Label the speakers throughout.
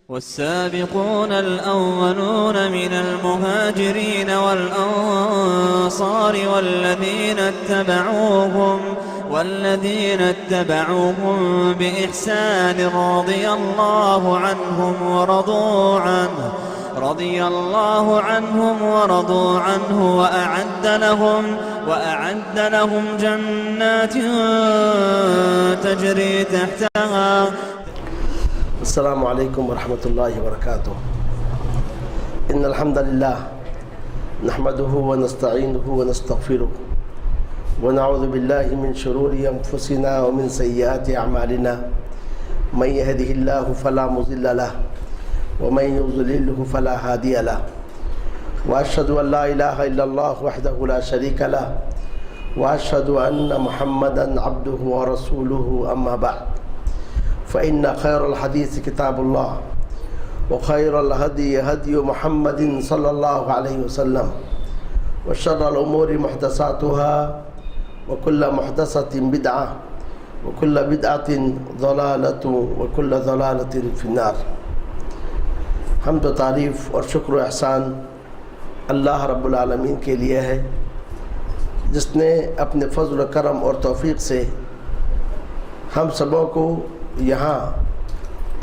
Speaker 1: والسابقون الأولون من المهاجرين والأنصار والذين اتبعوهم بإحسان رضي الله عنهم ورضوا عنه وأعد لهم جنات تجري تحتها.
Speaker 2: السلام عليكم ورحمة الله وبركاته. إن الحمد لله نحمده ونستعينه ونستغفره ونعوذ بالله من شرور أنفسنا ومن سيئات أعمالنا. من يهده الله فلا مضل له ومن يضلله فلا هادي له. وأشهد أن لا إله إلا الله وحده لا شريك له وأشهد أن محمدا عبده ورسوله. أما بعد، فإن خير الحديث كتاب الله وخير الهدي هدي محمد صلى الله عليه وسلم وشر الأمور محدثاتها وكل محدثة بدعة وكل بدعة ضلالة وكل ضلالة في النار. حمد و تعریف اور شکر و احسان اللہ رب العالمین کے لیے ہے، جس نے اپنے فضل و کرم اور توفیق سے ہم سبوں کو یہاں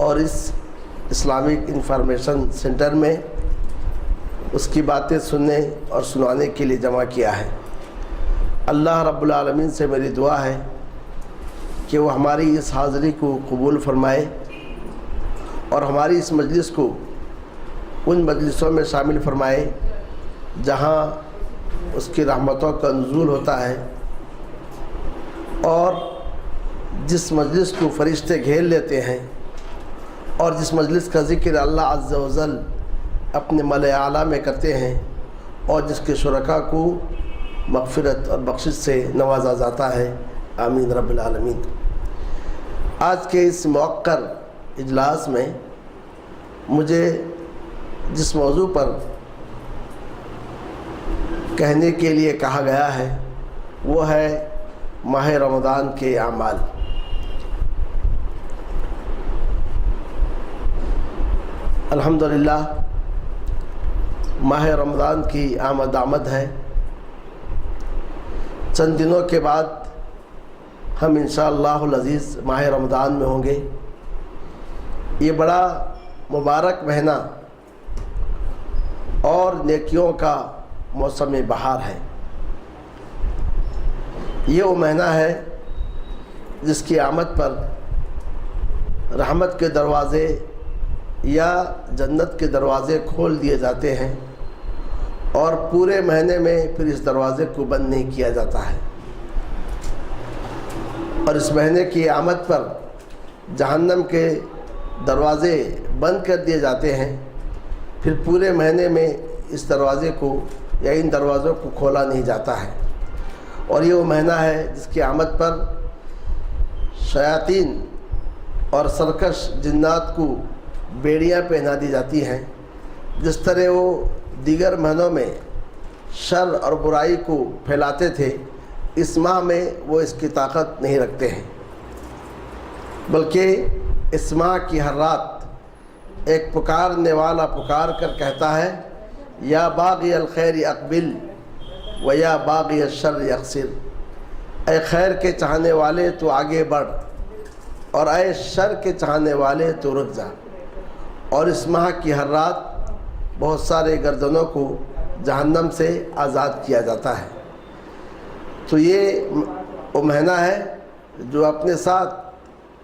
Speaker 2: اور اس اسلامک انفارمیشن سینٹر میں اس کی باتیں سننے اور سنانے کے لیے جمع کیا ہے. اللہ رب العالمین سے میری دعا ہے کہ وہ ہماری اس حاضری کو قبول فرمائے اور ہماری اس مجلس کو ان مجلسوں میں شامل فرمائے جہاں اس کی رحمتوں کا نزول ہوتا ہے، اور جس مجلس کو فرشتے گھیر لیتے ہیں، اور جس مجلس کا ذکر اللہ عز و جل اپنے ملأ اعلیٰ میں کرتے ہیں، اور جس کے شرکاء کو مغفرت اور بخشش سے نوازا جاتا ہے. آمین رب العالمین. آج کے اس موقر اجلاس میں مجھے جس موضوع پر کہنے کے لیے کہا گیا ہے وہ ہے ماہ رمضان کے اعمال. الحمدللہ ماہ رمضان کی آمد ہے. چند دنوں کے بعد ہم انشاءاللہ العزیز ماہ رمضان میں ہوں گے. یہ بڑا مبارک مہینہ اور نیکیوں کا موسم بہار ہے. یہ وہ مہینہ ہے جس کی آمد پر رحمت کے دروازے یا جنت کے دروازے کھول دیے جاتے ہیں، اور پورے مہینے میں پھر اس دروازے کو بند نہیں کیا جاتا ہے. اور اس مہینے کی آمد پر جہنم کے دروازے بند کر دیے جاتے ہیں، پھر پورے مہینے میں اس دروازے کو یا ان دروازوں کو کھولا نہیں جاتا ہے. اور یہ وہ مہینہ ہے جس کی آمد پر شیاطین اور سرکش جنات کو بیڑیاں پہنا دی جاتی ہیں. جس طرح وہ دیگر مہینوں میں شر اور برائی کو پھیلاتے تھے، اس ماہ میں وہ اس کی طاقت نہیں رکھتے ہیں، بلکہ اس ماہ کی ہر رات ایک پکارنے والا پکار کر کہتا ہے، یا باغی الخیر اقبل و یا باغی الشر اقصر. اے خیر کے چاہنے والے تو آگے بڑھ، اور اے شر کے چاہنے والے تو رک جا. اور اس ماہ کی ہر رات بہت سارے گردنوں کو جہنم سے آزاد کیا جاتا ہے. تو یہ وہ مہینہ ہے جو اپنے ساتھ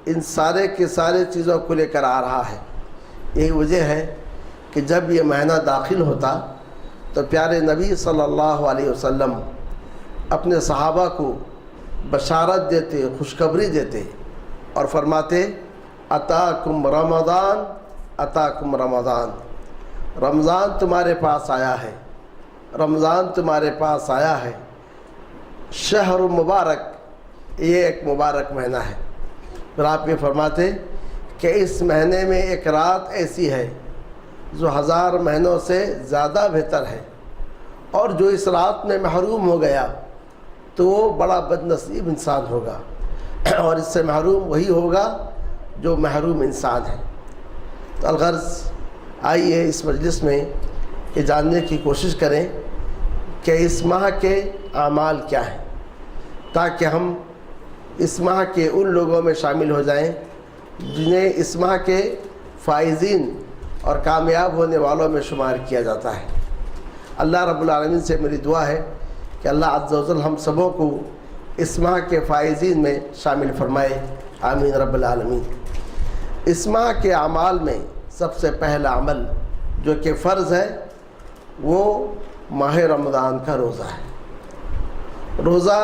Speaker 2: ان سارے کے سارے چیزوں کو لے کر آ رہا ہے. یہی وجہ ہے کہ جب یہ مہینہ داخل ہوتا تو پیارے نبی صلی اللہ علیہ وسلم اپنے صحابہ کو بشارت دیتے، خوشخبری دیتے اور فرماتے، اتاکم رمضان اتاکم رمضان. رمضان تمہارے پاس آیا ہے، رمضان تمہارے پاس آیا ہے. شہر مبارک، یہ ایک مبارک مہینہ ہے. پھر آپ یہ فرماتے کہ اس مہینے میں ایک رات ایسی ہے جو 1000 مہینوں سے زیادہ بہتر ہے، اور جو اس رات میں محروم ہو گیا تو وہ بڑا بد نصیب انسان ہوگا، اور اس سے محروم وہی ہوگا جو محروم انسان ہے. تو الغرض آئیے اس مجلس میں یہ جاننے کی کوشش کریں کہ اس ماہ کے اعمال کیا ہیں، تاکہ ہم اس ماہ کے ان لوگوں میں شامل ہو جائیں جنہیں اس ماہ کے فائزین اور کامیاب ہونے والوں میں شمار کیا جاتا ہے۔ اللہ رب العالمین سے میری دعا ہے کہ اللہ عز و جل ہم سبوں کو اس ماہ کے فائزین میں شامل فرمائے، آمین رب العالمین۔ اس ماہ کے اعمال میں سب سے پہلا عمل جو کہ فرض ہے وہ ماہ رمضان کا روزہ ہے۔ روزہ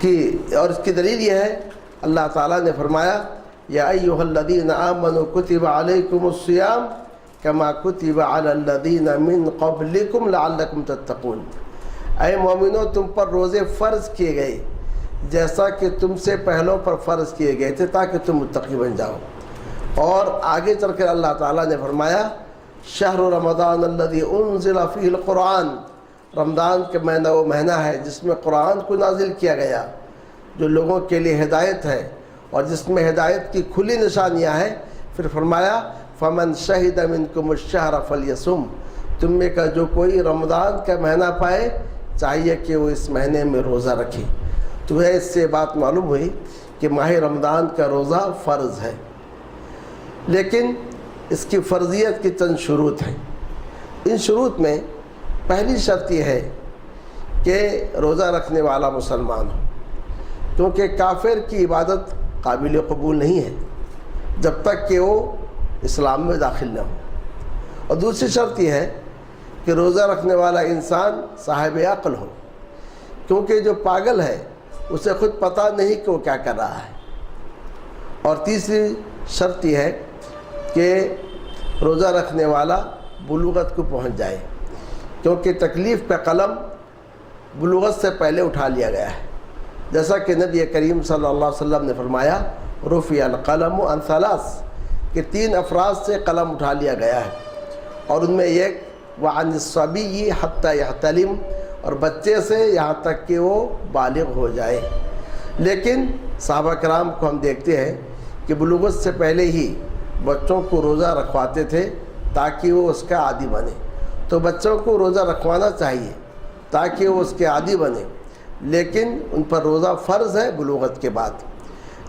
Speaker 2: کی اور اس کی دلیل یہ ہے، اللہ تعالیٰ نے فرمایا یا ایھا الذین آمنوا کتب علیکم الصیام کما کتب علی الذین من قبلکم لعلکم تتقون، اے مومنو تم پر روزے فرض کیے گئے جیسا کہ تم سے پہلوں پر فرض کیے گئے تھے تاکہ تم متقی بن جاؤ۔ اور آگے چل کر اللہ تعالیٰ نے فرمایا شہر رمضان الذی انزل فیہ القرآن، رمضان کا مہینہ وہ مہینہ ہے جس میں قرآن کو نازل کیا گیا، جو لوگوں کے لیے ہدایت ہے اور جس میں ہدایت کی کھلی نشانیاں ہیں۔ پھر فرمایا فمن شہد منکم الشہر فلیصم، تم میں کا جو کوئی رمضان کا مہینہ پائے چاہیے کہ وہ اس مہینے میں روزہ رکھے۔ تو اس سے بات معلوم ہوئی کہ ماہ رمضان کا روزہ فرض ہے، لیکن اس کی فرضیت کی چند شروط ہیں۔ ان شروط میں پہلی شرط یہ ہے کہ روزہ رکھنے والا مسلمان ہو، کیونکہ کافر کی عبادت قابل قبول نہیں ہے جب تک کہ وہ اسلام میں داخل نہ ہو۔ اور دوسری شرط یہ ہے کہ روزہ رکھنے والا انسان صاحب عقل ہو، کیونکہ جو پاگل ہے اسے خود پتہ نہیں کہ وہ کیا کر رہا ہے۔ اور تیسری شرط یہ ہے کہ روزہ رکھنے والا بلوغت کو پہنچ جائے، کیونکہ تکلیف پہ قلم بلوغت سے پہلے اٹھا لیا گیا ہے، جیسا کہ نبی کریم صلی اللہ علیہ وسلم نے فرمایا رفع القلم عن ثلاث، کہ 3 افراد سے قلم اٹھا لیا گیا ہے، اور ان میں ایک وعن الصبی حتی یحتلم، اور بچے سے یہاں تک کہ وہ بالغ ہو جائے۔ لیکن صحابہ کرام کو ہم دیکھتے ہیں کہ بلوغت سے پہلے ہی بچوں کو روزہ رکھواتے تھے تاکہ وہ اس کا عادی بنے۔ تو بچوں کو روزہ رکھوانا چاہیے تاکہ وہ اس کے عادی بنے، لیکن ان پر روزہ فرض ہے بلوغت کے بعد۔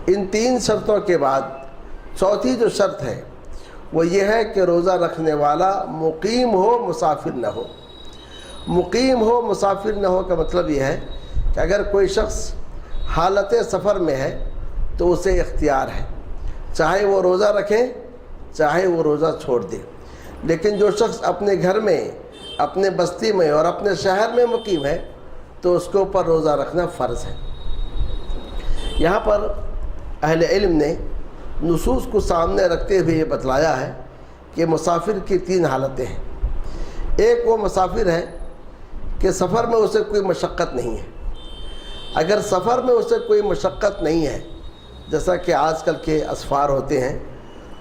Speaker 2: ان 3 شرطوں کے بعد چوتھی جو شرط ہے وہ یہ ہے کہ روزہ رکھنے والا مقیم ہو، مسافر نہ ہو۔ مقیم ہو، مسافر نہ ہو کا مطلب یہ ہے کہ اگر کوئی شخص حالت سفر میں ہے تو اسے اختیار ہے، چاہے وہ روزہ رکھے چاہے وہ روزہ چھوڑ دے۔ لیکن جو شخص اپنے گھر میں، اپنے بستی میں اور اپنے شہر میں مقیم ہے تو اس کے اوپر روزہ رکھنا فرض ہے۔ یہاں پر اہل علم نے نصوص کو سامنے رکھتے ہوئے یہ بتلایا ہے کہ مسافر کی 3 حالتیں ہیں۔ ایک وہ مسافر ہے کہ سفر میں اسے کوئی مشقت نہیں ہے۔ اگر سفر میں اسے کوئی مشقت نہیں ہے، جیسا کہ آج کل کے اسفار ہوتے ہیں،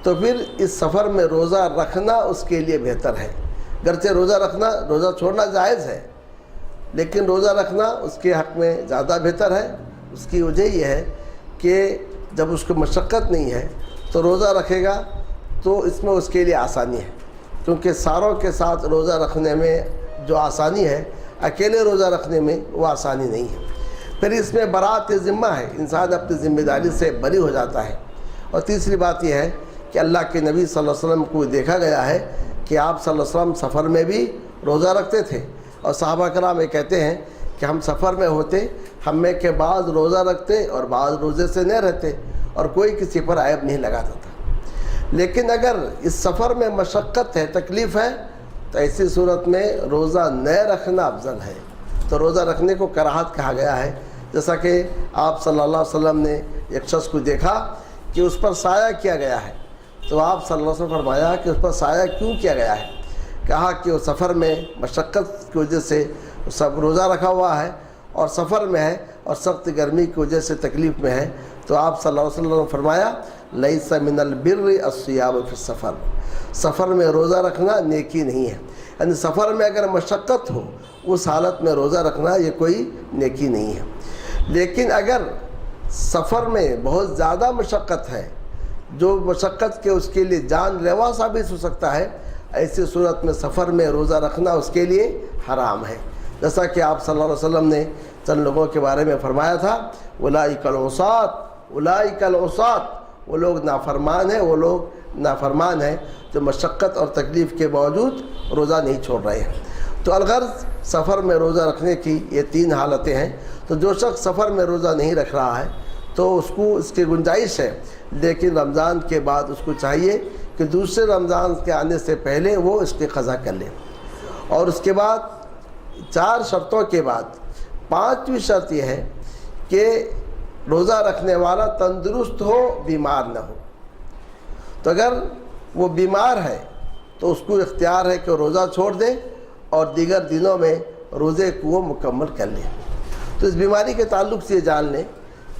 Speaker 2: تو پھر اس سفر میں روزہ رکھنا اس کے لیے بہتر ہے۔ گرچہ روزہ چھوڑنا جائز ہے، لیکن روزہ رکھنا اس کے حق میں زیادہ بہتر ہے۔ اس کی وجہ یہ ہے کہ جب اس کو مشقت نہیں ہے تو روزہ رکھے گا تو اس میں اس کے لیے آسانی ہے، کیونکہ ساروں کے ساتھ روزہ رکھنے میں جو آسانی ہے اکیلے روزہ رکھنے میں وہ آسانی نہیں ہے۔ پھر اس میں برات ذمہ ہے، انسان اپنی ذمہ داری سے بری ہو جاتا ہے۔ اور تیسری بات یہ ہے کہ اللہ کے نبی صلی اللہ علیہ وسلم کو دیکھا گیا ہے کہ آپ صلی اللہ علیہ وسلم سفر میں بھی روزہ رکھتے تھے، اور صحابہ کرام یہ کہتے ہیں کہ ہم سفر میں ہوتے، ہم میں کے بعض روزہ رکھتے اور بعض روزے سے نہ رہتے، اور کوئی کسی پر عیب نہیں لگاتا تھا۔ لیکن اگر اس سفر میں مشقت ہے، تکلیف ہے، تو ایسی صورت میں روزہ نہ رکھنا افضل ہے۔ تو روزہ رکھنے کو کراہت کہا گیا ہے، جیسا کہ آپ صلی اللہ علیہ وسلم نے ایک شخص کو دیکھا کہ اس پر سایہ کیا گیا ہے، تو آپ صلی اللہ علیہ وسلم فرمایا کہ اس پر سایہ کیوں کیا گیا ہے؟ کہا کہ وہ سفر میں مشقت کی وجہ سے سب روزہ رکھا ہوا ہے اور سفر میں ہے اور سخت گرمی کی وجہ سے تکلیف میں ہے۔ تو آپ صلی اللہ علیہ وسلم نے فرمایا لیس من البر الصیام فی السفر، سفر میں روزہ رکھنا نیکی نہیں ہے، یعنی سفر میں اگر مشقت ہو اس حالت میں روزہ رکھنا یہ کوئی نیکی نہیں ہے۔ لیکن اگر سفر میں بہت زیادہ مشقت ہے، جو مشقت کے اس کے لیے جان لیوا ثابت ہو سکتا ہے، ایسی صورت میں سفر میں روزہ رکھنا اس کے لیے حرام ہے۔ جیسا کہ آپ صلی اللہ علیہ وسلم نے چند لوگوں کے بارے میں فرمایا تھا، اولئک العصاۃ، اولئک العصاۃ، وہ لوگ نافرمان ہیں، وہ لوگ نافرمان ہیں جو مشقت اور تکلیف کے باوجود روزہ نہیں چھوڑ رہے ہیں۔ تو الغرض سفر میں روزہ رکھنے کی یہ 3 حالتیں ہیں۔ تو جو شخص سفر میں روزہ نہیں رکھ رہا ہے تو اس کو اس کی گنجائش ہے، لیکن رمضان کے بعد اس کو چاہیے کہ دوسرے رمضان کے آنے سے پہلے وہ اس کی قضا کر لے۔ اور اس کے بعد 4 شرطوں کے بعد 5ویں شرط یہ ہے کہ روزہ رکھنے والا تندرست ہو، بیمار نہ ہو۔ تو اگر وہ بیمار ہے تو اس کو اختیار ہے کہ روزہ چھوڑ دے اور دیگر دنوں میں روزے کو وہ مکمل کر لے۔ تو اس بیماری کے تعلق سے یہ جان لیں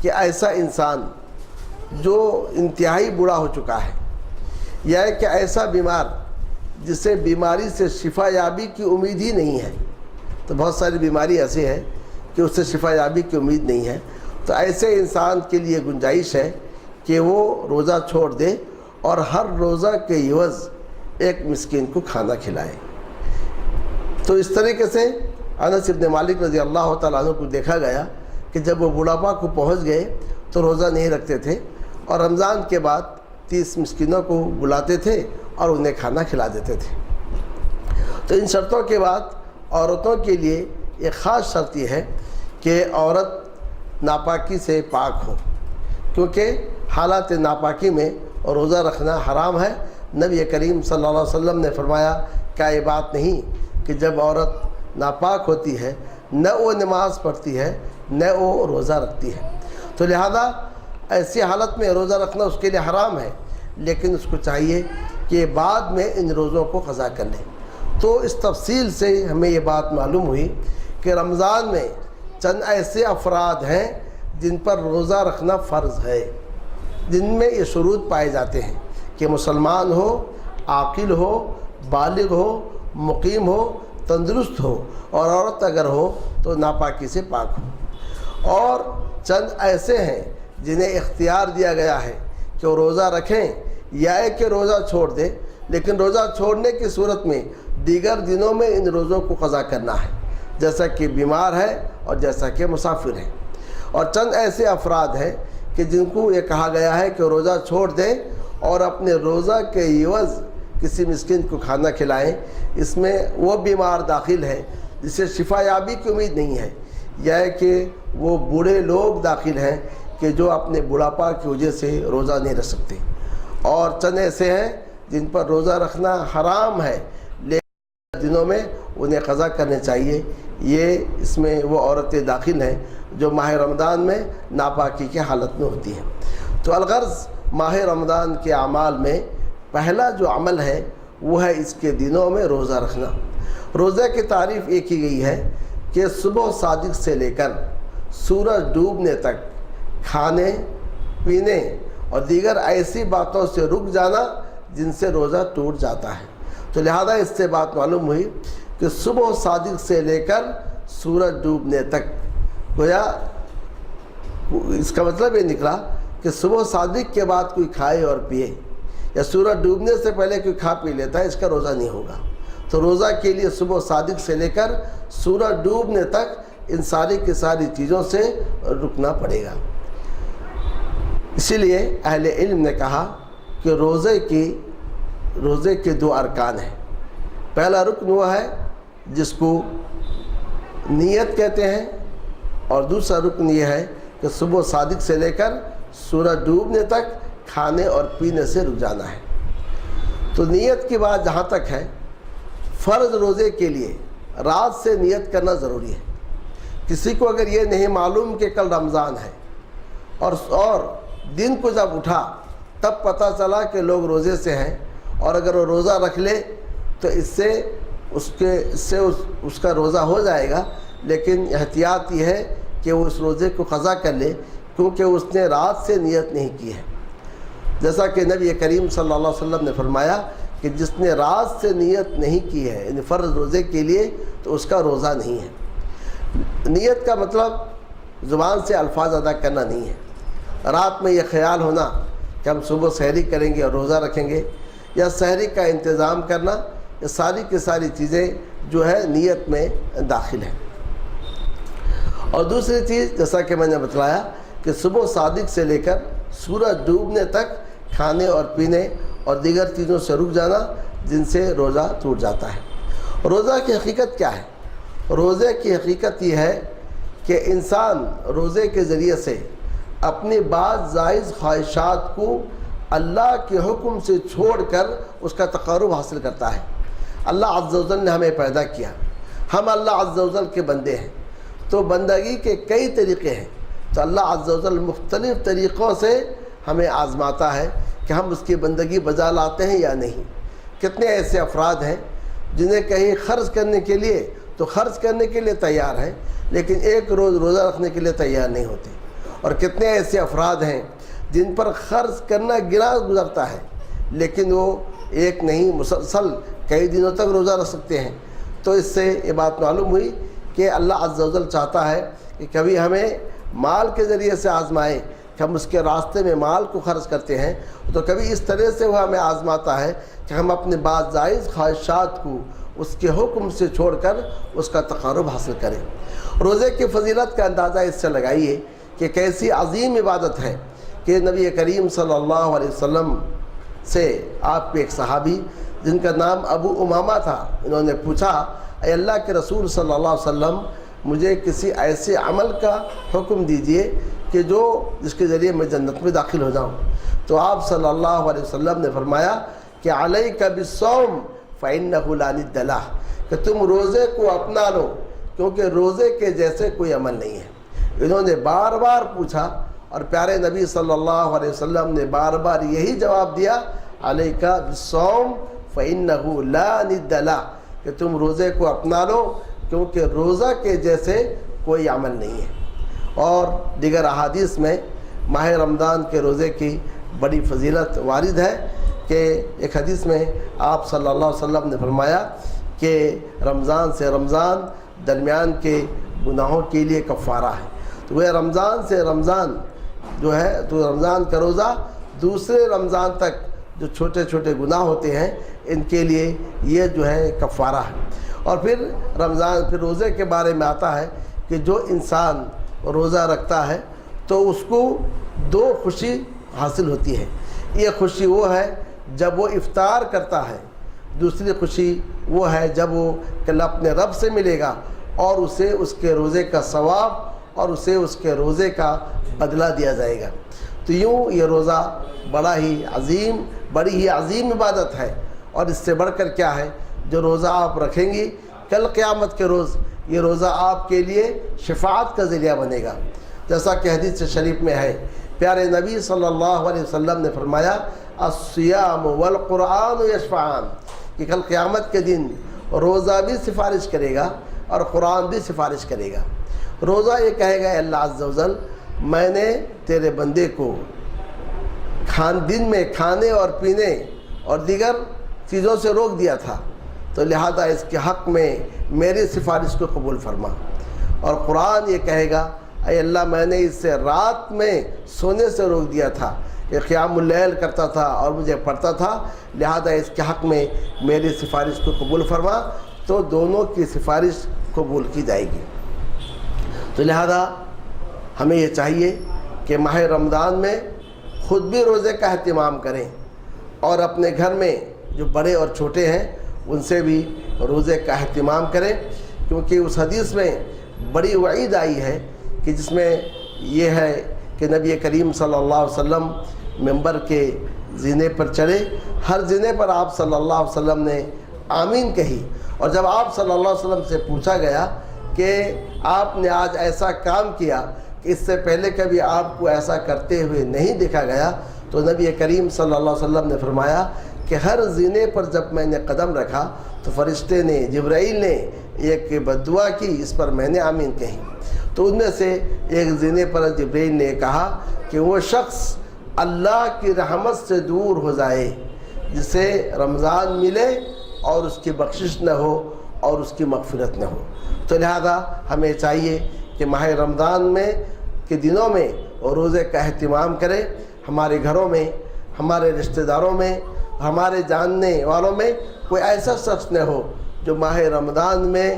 Speaker 2: کہ ایسا انسان جو انتہائی بوڑھا ہو چکا ہے، یا کہ ایسا بیمار جسے بیماری سے شفا یابی کی امید ہی نہیں ہے، تو بہت ساری بیماری ایسی ہے کہ اس سے شفا یابی کی امید نہیں ہے، تو ایسے انسان کے لیے گنجائش ہے کہ وہ روزہ چھوڑ دے اور ہر روزہ کے عوض ایک مسکین کو کھانا کھلائے۔ تو اس طریقے سے انس بن مالک رضی اللہ تعالیٰ عنہ کو دیکھا گیا کہ جب وہ بڑھاپا کو پہنچ گئے تو روزہ نہیں رکھتے تھے، اور رمضان کے بعد 30 مسکینوں کو بلاتے تھے اور انہیں کھانا کھلا دیتے تھے۔ تو ان شرطوں کے بعد عورتوں کے لیے ایک خاص شرط یہ ہے کہ عورت ناپاکی سے پاک ہو، کیونکہ حالات ناپاکی میں روزہ رکھنا حرام ہے۔ نبی کریم صلی اللہ علیہ وسلم نے فرمایا کیا یہ بات نہیں کہ جب عورت ناپاک ہوتی ہے نہ وہ نماز پڑھتی ہے نہ وہ روزہ رکھتی ہے، تو لہذا ایسی حالت میں روزہ رکھنا اس کے لیے حرام ہے، لیکن اس کو چاہیے کہ بعد میں ان روزوں کو قضا کر لیں۔ تو اس تفصیل سے ہمیں یہ بات معلوم ہوئی کہ رمضان میں چند ایسے افراد ہیں جن پر روزہ رکھنا فرض ہے، جن میں یہ شروط پائے جاتے ہیں کہ مسلمان ہو، عاقل ہو، بالغ ہو، مقیم ہو، تندرست ہو، اور عورت اگر ہو تو ناپاکی سے پاک ہو۔ اور چند ایسے ہیں جنہیں اختیار دیا گیا ہے کہ وہ روزہ رکھیں یا کہ روزہ چھوڑ دیں، لیکن روزہ چھوڑنے کی صورت میں دیگر دنوں میں ان روزوں کو قضا کرنا ہے، جیسا کہ بیمار ہے اور جیسا کہ مسافر ہے۔ اور چند ایسے افراد ہیں کہ جن کو یہ کہا گیا ہے کہ روزہ چھوڑ دیں اور اپنے روزہ کے عوض کسی مسکین کو کھانا کھلائیں۔ اس میں وہ بیمار داخل ہے جسے شفا یابی کی امید نہیں ہے، یا کہ وہ بوڑھے لوگ داخل ہیں کہ جو اپنے بڑھاپا کی وجہ سے روزہ نہیں رکھ سکتے، اور چند ایسے ہیں جن پر روزہ رکھنا حرام ہے لیکن دنوں میں انہیں قضا کرنے چاہیے۔ یہ اس میں وہ عورتیں داخل ہیں جو ماہ رمضان میں ناپاکی کی حالت میں ہوتی ہیں۔ تو الغرض ماہ رمضان کے اعمال میں پہلا جو عمل ہے وہ ہے اس کے دنوں میں روزہ رکھنا۔ روزہ کی تعریف یہ کی گئی ہے کہ صبح صادق سے لے کر سورج ڈوبنے تک کھانے پینے اور دیگر ایسی باتوں سے رک جانا جن سے روزہ ٹوٹ جاتا ہے۔ تو لہذا اس سے بات معلوم ہوئی کہ صبح صادق سے لے کر سورج ڈوبنے تک، گویا اس کا مطلب یہ نکلا کہ صبح صادق کے بعد کوئی کھائے اور پیے یا سورج ڈوبنے سے پہلے کوئی کھا پی لیتا ہے، اس کا روزہ نہیں ہوگا۔ تو روزہ کے لیے صبح صادق سے لے کر سورج ڈوبنے تک ان ساری کی ساری چیزوں سے رکنا پڑے گا۔ اسی لیے اہل علم نے کہا کہ روزے کے 2 ارکان ہیں۔ پہلا رکن وہ ہے جس کو نیت کہتے ہیں، اور دوسرا رکن یہ ہے کہ صبح صادق سے لے کر سورج ڈوبنے تک کھانے اور پینے سے رک جانا ہے۔ تو نیت کی بات جہاں تک ہے، فرض روزے کے لیے رات سے نیت کرنا ضروری ہے۔ کسی کو اگر یہ نہیں معلوم کہ کل رمضان ہے اور دن کو جب اٹھا تب پتہ چلا کہ لوگ روزے سے ہیں، اور اگر وہ روزہ رکھ لے تو اس کا روزہ ہو جائے گا، لیکن احتیاط یہ ہے کہ وہ اس روزے کو قضا کر لے، کیونکہ اس نے رات سے نیت نہیں کی ہے۔ جیسا کہ نبی کریم صلی اللہ علیہ وسلم نے فرمایا کہ جس نے رات سے نیت نہیں کی ہے یعنی فرض روزے کے لیے تو اس کا روزہ نہیں ہے۔ نیت کا مطلب زبان سے الفاظ ادا کرنا نہیں ہے۔ رات میں یہ خیال ہونا کہ ہم صبح سحری کریں گے اور روزہ رکھیں گے، یا سحری کا انتظام کرنا، یہ ساری کی ساری چیزیں جو ہے نیت میں داخل ہیں۔ اور دوسری چیز جیسا کہ میں نے بتلایا کہ صبح صادق سے لے کر سورج ڈوبنے تک کھانے اور پینے اور دیگر چیزوں سے رک جانا، جن سے روزہ ٹوٹ جاتا ہے۔ روزہ کی حقیقت کیا ہے؟ روزے کی حقیقت یہ ہے کہ انسان روزے کے ذریعے سے اپنی بعض جائز خواہشات کو اللہ کے حکم سے چھوڑ کر اس کا تقرب حاصل کرتا ہے۔ اللہ عز و جل نے ہمیں پیدا کیا، ہم اللہ عز و جل کے بندے ہیں، تو بندگی کے کئی طریقے ہیں، تو اللہ عز و جل مختلف طریقوں سے ہمیں آزماتا ہے کہ ہم اس کی بندگی بجا لاتے ہیں یا نہیں۔ کتنے ایسے افراد ہیں جنہیں کہیں خرچ کرنے کے لیے تو خرچ کرنے کے لیے تیار ہیں، لیکن ایک روز روزہ رکھنے کے لیے تیار نہیں ہوتے، اور کتنے ایسے افراد ہیں جن پر خرچ کرنا گراں گزرتا ہے، لیکن وہ ایک نہیں مسلسل کئی دنوں تک روزہ رکھ سکتے ہیں۔ تو اس سے یہ بات معلوم ہوئی کہ اللہ عز و جل چاہتا ہے کہ کبھی ہمیں مال کے ذریعے سے آزمائے کہ ہم اس کے راستے میں مال کو خرچ کرتے ہیں، تو کبھی اس طرح سے وہ ہمیں آزماتا ہے کہ ہم اپنے بعض جائز خواہشات کو اس کے حکم سے چھوڑ کر اس کا تقرب حاصل کریں۔ روزے کی فضیلت کا اندازہ اس سے لگائیے کہ کیسی عظیم عبادت ہے کہ نبی کریم صلی اللہ علیہ وسلم سے آپ کے ایک صحابی جن کا نام ابو امامہ تھا، انہوں نے پوچھا، اے اللہ کے رسول صلی اللہ علیہ وسلم، مجھے کسی ایسے عمل کا حکم دیجئے کہ جس کے ذریعے میں جنت میں داخل ہو جاؤں۔ تو آپ صلی اللہ علیہ وسلم نے فرمایا کہ علیک بالصوم فإنہ لا ند لہ، کہ تم روزے کو اپنا لو کیونکہ روزے کے جیسے کوئی عمل نہیں ہے۔ انہوں نے بار بار پوچھا اور پیارے نبی صلی اللہ علیہ وسلم نے بار بار یہی جواب دیا، علیک بالصوم فإنہ لا ند لہ، کہ تم روزے کو اپنا لو کیونکہ روزہ کے جیسے کوئی عمل نہیں ہے۔ اور دیگر احادیث میں ماہ رمضان کے روزے کی بڑی فضیلت وارد ہے کہ ایک حدیث میں آپ صلی اللہ علیہ وسلم نے فرمایا کہ رمضان سے رمضان درمیان کے گناہوں کے لیے کفارہ ہے۔ تو وہ رمضان سے رمضان جو ہے تو رمضان کا روزہ دوسرے رمضان تک جو چھوٹے چھوٹے گناہ ہوتے ہیں ان کے لیے یہ جو ہے کفارہ ہے۔ اور پھر روزے کے بارے میں آتا ہے کہ جو انسان روزہ رکھتا ہے تو اس کو دو خوشی حاصل ہوتی ہے۔ یہ خوشی وہ ہے جب وہ افطار کرتا ہے، دوسری خوشی وہ ہے جب وہ کل اپنے رب سے ملے گا اور اسے اس کے روزے کا ثواب اور اسے اس کے روزے کا بدلہ دیا جائے گا۔ تو یوں یہ روزہ بڑی ہی عظیم عبادت ہے، اور اس سے بڑھ کر کیا ہے، جو روزہ آپ رکھیں گی کل قیامت کے روز یہ روزہ آپ کے لیے شفاعت کا ذریعہ بنے گا، جیسا کہ حدیث شریف میں ہے۔ پیارے نبی صلی اللہ علیہ وسلم نے فرمایا، الصیام والقرآن یشفعان، کہ کل قیامت کے دن روزہ بھی سفارش کرے گا اور قرآن بھی سفارش کرے گا۔ روزہ یہ کہے گا، اللہ عز و جل، میں نے تیرے بندے کو دن میں کھانے اور پینے اور دیگر چیزوں سے روک دیا تھا، تو لہذا اس کے حق میں میری سفارش کو قبول فرما۔ اور قرآن یہ کہے گا، اے اللہ، میں نے اس سے رات میں سونے سے روک دیا تھا کہ قیام اللیل کرتا تھا اور مجھے پڑھتا تھا، لہذا اس کے حق میں میری سفارش کو قبول فرما۔ تو دونوں کی سفارش قبول کی جائے گی۔ تو لہذا ہمیں یہ چاہیے کہ ماہ رمضان میں خود بھی روزے کا اہتمام کریں، اور اپنے گھر میں جو بڑے اور چھوٹے ہیں ان سے بھی روزے کا اہتمام کریں، کیونکہ اس حدیث میں بڑی وعید آئی ہے کہ جس میں یہ ہے کہ نبی کریم صلی اللہ علیہ وسلم ممبر کے زینے پر چڑھے، ہر زینے پر آپ صلی اللہ علیہ وسلم نے آمین کہی، اور جب آپ صلی اللہ علیہ وسلم سے پوچھا گیا کہ آپ نے آج ایسا کام کیا کہ اس سے پہلے کبھی آپ کو ایسا کرتے ہوئے نہیں دیکھا گیا، تو نبی کریم صلی اللہ علیہ وسلم نے فرمایا کہ ہر زینے پر جب میں نے قدم رکھا تو فرشتے نے، جبرائیل نے ایک بددعا کی، اس پر میں نے آمین کہی۔ تو ان میں سے ایک زینے پر جبرائیل نے کہا کہ وہ شخص اللہ کی رحمت سے دور ہو جائے جسے رمضان ملے اور اس کی بخشش نہ ہو اور اس کی مغفرت نہ ہو۔ تو لہذا ہمیں چاہیے کہ ماہ رمضان کے دنوں میں روزے کا اہتمام کریں، ہمارے گھروں میں ہمارے رشتہ داروں میں، ہمارے جاننے والوں میں کوئی ایسا شخص نہ ہو جو ماہ رمضان میں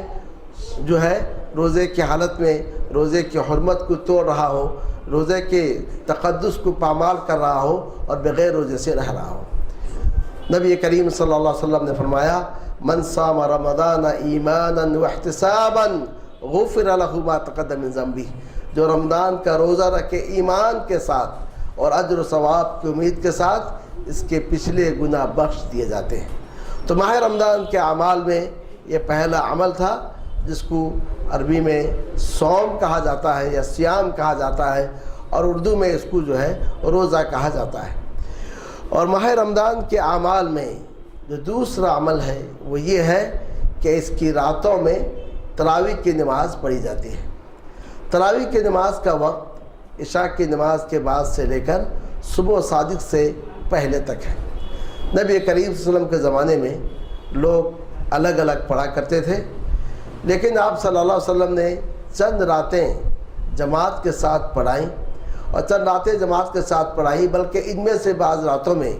Speaker 2: جو ہے روزے کی حالت میں روزے کی حرمت کو توڑ رہا ہو، روزے کے تقدس کو پامال کر رہا ہو اور بغیر روزے سے رہ رہا ہو۔ نبی کریم صلی اللہ علیہ وسلم نے فرمایا من صام رمضان ایمانا واحتسابا غفر له ما تقدم من ذنبہ، جو رمضان کا روزہ رکھے ایمان کے ساتھ اور اجر و ثواب کی امید کے ساتھ، اس کے پچھلے گناہ بخش دیے جاتے ہیں۔ تو ماہ رمضان کے اعمال میں یہ پہلا عمل تھا جس کو عربی میں صوم کہا جاتا ہے یا صیام کہا جاتا ہے، اور اردو میں اس کو جو ہے روزہ کہا جاتا ہے۔ اور ماہ رمضان کے اعمال میں جو دوسرا عمل ہے وہ یہ ہے کہ اس کی راتوں میں تراویح کی نماز پڑھی جاتی ہے۔ تراویح کی نماز کا وقت عشاء کی نماز کے بعد سے لے کر صبح صادق سے پہلے تک ہے۔ نبی کریم صلی اللہ علیہ وسلم کے زمانے میں لوگ الگ الگ پڑھا کرتے تھے، لیکن آپ صلی اللہ علیہ وسلم نے چند راتیں جماعت کے ساتھ پڑھائیں، اور چند راتیں جماعت کے ساتھ پڑھائیں، بلکہ ان میں سے بعض راتوں میں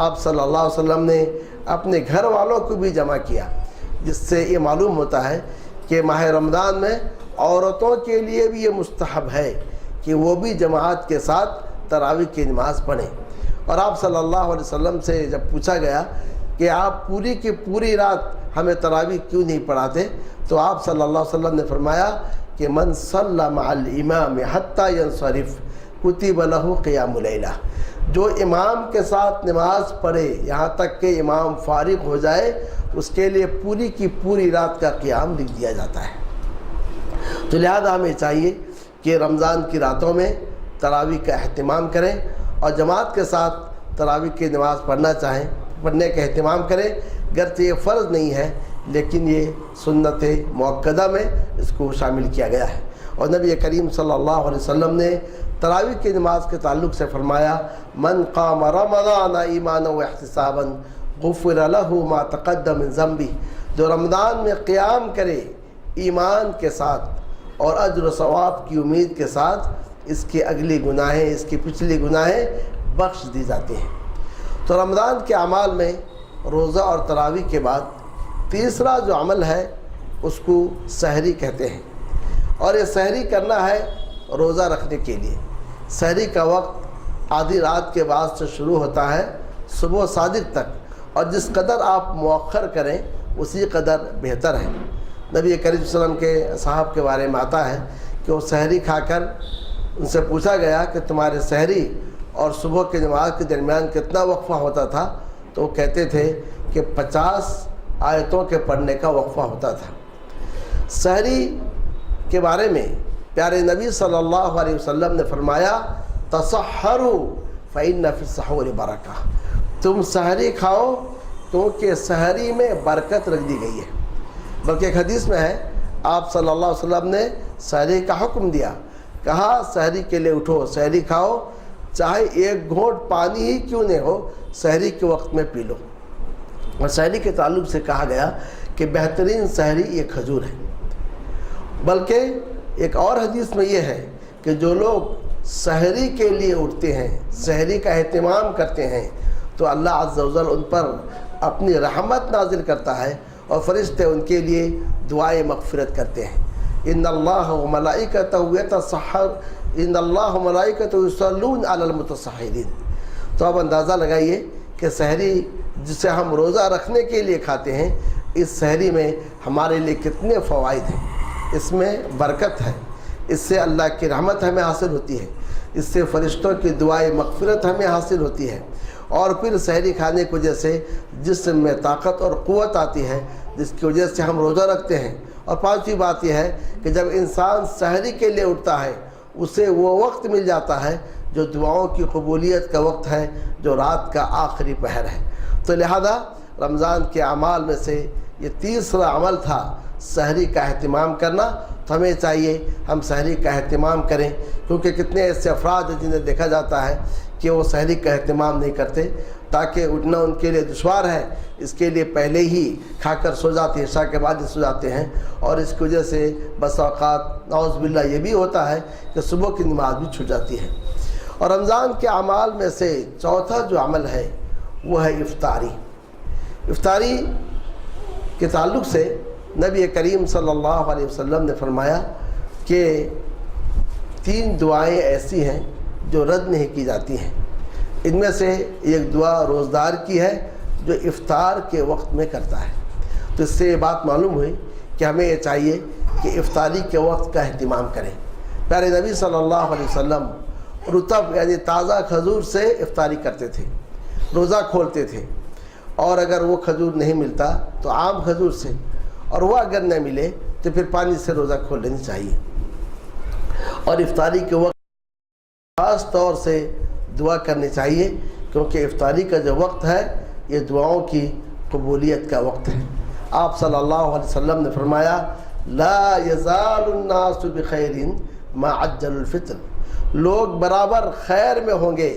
Speaker 2: آپ صلی اللہ علیہ وسلم نے اپنے گھر والوں کو بھی جمع کیا، جس سے یہ معلوم ہوتا ہے کہ ماہ رمضان میں عورتوں کے لیے بھی یہ مستحب ہے کہ وہ بھی جماعت کے ساتھ تراویح کی نماز پڑھیں۔ اور آپ صلی اللہ علیہ وسلم سے جب پوچھا گیا کہ آپ پوری کی پوری رات ہمیں تراویح کیوں نہیں پڑھاتے، تو آپ صلی اللہ علیہ وسلم نے فرمایا کہ من صلی مع الامام حتی ینصرف کتب لہ قیام لیلہ، جو امام کے ساتھ نماز پڑھے یہاں تک کہ امام فارغ ہو جائے، اس کے لیے پوری کی پوری رات کا قیام لکھ دیا جاتا ہے۔ تو لہذا ہمیں چاہیے کہ رمضان کی راتوں میں تراویح کا اہتمام کریں اور جماعت کے ساتھ تراویح کی نماز پڑھنے کا اہتمام کریں، گرچہ یہ فرض نہیں ہے لیکن یہ سنت مؤکدہ میں اس کو شامل کیا گیا ہے۔ اور نبی کریم صلی اللہ علیہ وسلم نے تراویح کی نماز کے تعلق سے فرمایا من قام رمضان ایمانا واحتسابا غفر له ما تقدم من ذنبہ، جو رمضان میں قیام کرے ایمان کے ساتھ اور اجر و ثواب کی امید کے ساتھ، اس کے اگلی گناہیں، اس کی پچھلی گناہیں بخش دی جاتی ہیں۔ تو رمضان کے اعمال میں روزہ اور تراویح کے بعد تیسرا جو عمل ہے اس کو سحری کہتے ہیں، اور یہ سحری کرنا ہے روزہ رکھنے کے لیے۔ سحری کا وقت آدھی رات کے بعد سے شروع ہوتا ہے صبح صادق تک، اور جس قدر آپ مؤخر کریں اسی قدر بہتر ہے۔ نبی کریم صلی اللہ علیہ وسلم کے اصحاب کے بارے میں آتا ہے کہ وہ سحری کھا کر ان سے پوچھا گیا کہ تمہارے سحری اور صبح کی نماز کے درمیان کتنا وقفہ ہوتا تھا، تو وہ کہتے تھے کہ 50 آیتوں کے پڑھنے کا وقفہ ہوتا تھا۔ سحری کے بارے میں پیارے نبی صلی اللہ علیہ وسلم نے فرمایا تصحروا فإن فی السحور برکہ، تم سحری کھاؤ کیونکہ سحری میں برکت رکھ دی گئی ہے۔ بلکہ ایک حدیث میں ہے آپ صلی اللہ علیہ وسلم نے سحری کا حکم دیا، کہا سحری کے لیے اٹھو، سحری کھاؤ، چاہے ایک گھونٹ پانی ہی کیوں نہ ہو سحری کے وقت میں پی لو۔ اور سحری کے تعلق سے کہا گیا کہ بہترین سحری یہ کھجور ہے۔ بلکہ ایک اور حدیث میں یہ ہے کہ جو لوگ سحری کے لیے اٹھتے ہیں، سحری کا اہتمام کرتے ہیں، تو اللہ عز و جل ان پر اپنی رحمت نازل کرتا ہے اور فرشتے ان کے لیے دعائے مغفرت کرتے ہیں۔ ان اللہ و ملائکتہ ان اللہ و ملائکتہ یصلون علی المتسحرین۔ تو اب اندازہ لگائیے کہ سحری جسے ہم روزہ رکھنے کے لیے کھاتے ہیں، اس سحری میں ہمارے لیے کتنے فوائد ہیں۔ اس میں برکت ہے، اس سے اللہ کی رحمت ہمیں حاصل ہوتی ہے، اس سے فرشتوں کی دعائے مغفرت ہمیں حاصل ہوتی ہے، اور پھر سحری کھانے کی وجہ سے جسم میں طاقت اور قوت آتی ہے، جس کی وجہ سے ہم روزہ رکھتے ہیں۔ اور پانچویں بات یہ ہے کہ جب انسان سحری کے لیے اٹھتا ہے اسے وہ وقت مل جاتا ہے جو دعاؤں کی قبولیت کا وقت ہے، جو رات کا آخری پہر ہے۔ تو لہذا رمضان کے اعمال میں سے یہ تیسرا عمل تھا سحری کا اہتمام کرنا۔ تو ہمیں چاہیے ہم سحری کا اہتمام کریں، کیونکہ کتنے ایسے افراد ہیں جنہیں دیکھا جاتا ہے کہ وہ سحری کا اہتمام نہیں کرتے، تاکہ اٹھنا ان کے لیے دشوار ہے، اس کے لیے پہلے ہی کھا کر سو جاتے ہیں، عشاء کے بعد ہی سو جاتے ہیں، اور اس کی وجہ سے بس اوقات نعوذ باللہ یہ بھی ہوتا ہے کہ صبح کی نماز بھی چھوٹ جاتی ہے۔ اور رمضان کے اعمال میں سے چوتھا جو عمل ہے وہ ہے افطاری۔ افطاری کے تعلق سے نبی کریم صلی اللہ علیہ وسلم نے فرمایا کہ 3 دعائیں ایسی ہیں جو رد نہیں کی جاتی ہیں۔ ان میں سے ایک دعا روزدار کی ہے جو افطار کے وقت میں کرتا ہے۔ تو اس سے یہ بات معلوم ہوئی کہ ہمیں یہ چاہیے کہ افطاری کے وقت کا اہتمام کریں۔ پیارے نبی صلی اللہ علیہ وسلم رطب یعنی تازہ کھجور سے افطاری کرتے تھے، روزہ کھولتے تھے، اور اگر وہ کھجور نہیں ملتا تو عام کھجور سے، اور وہ اگر نہ ملے تو پھر پانی سے روزہ کھول لینی چاہیے۔ اور افطاری کے وقت خاص طور سے دعا کرنی چاہیے، کیونکہ افطاری کا جو وقت ہے یہ دعاؤں کی قبولیت کا وقت ہے۔ آپ صلی اللہ علیہ وسلم نے فرمایا لا یزال الناس بخیر ما عجل الفطر، لوگ برابر خیر میں ہوں گے،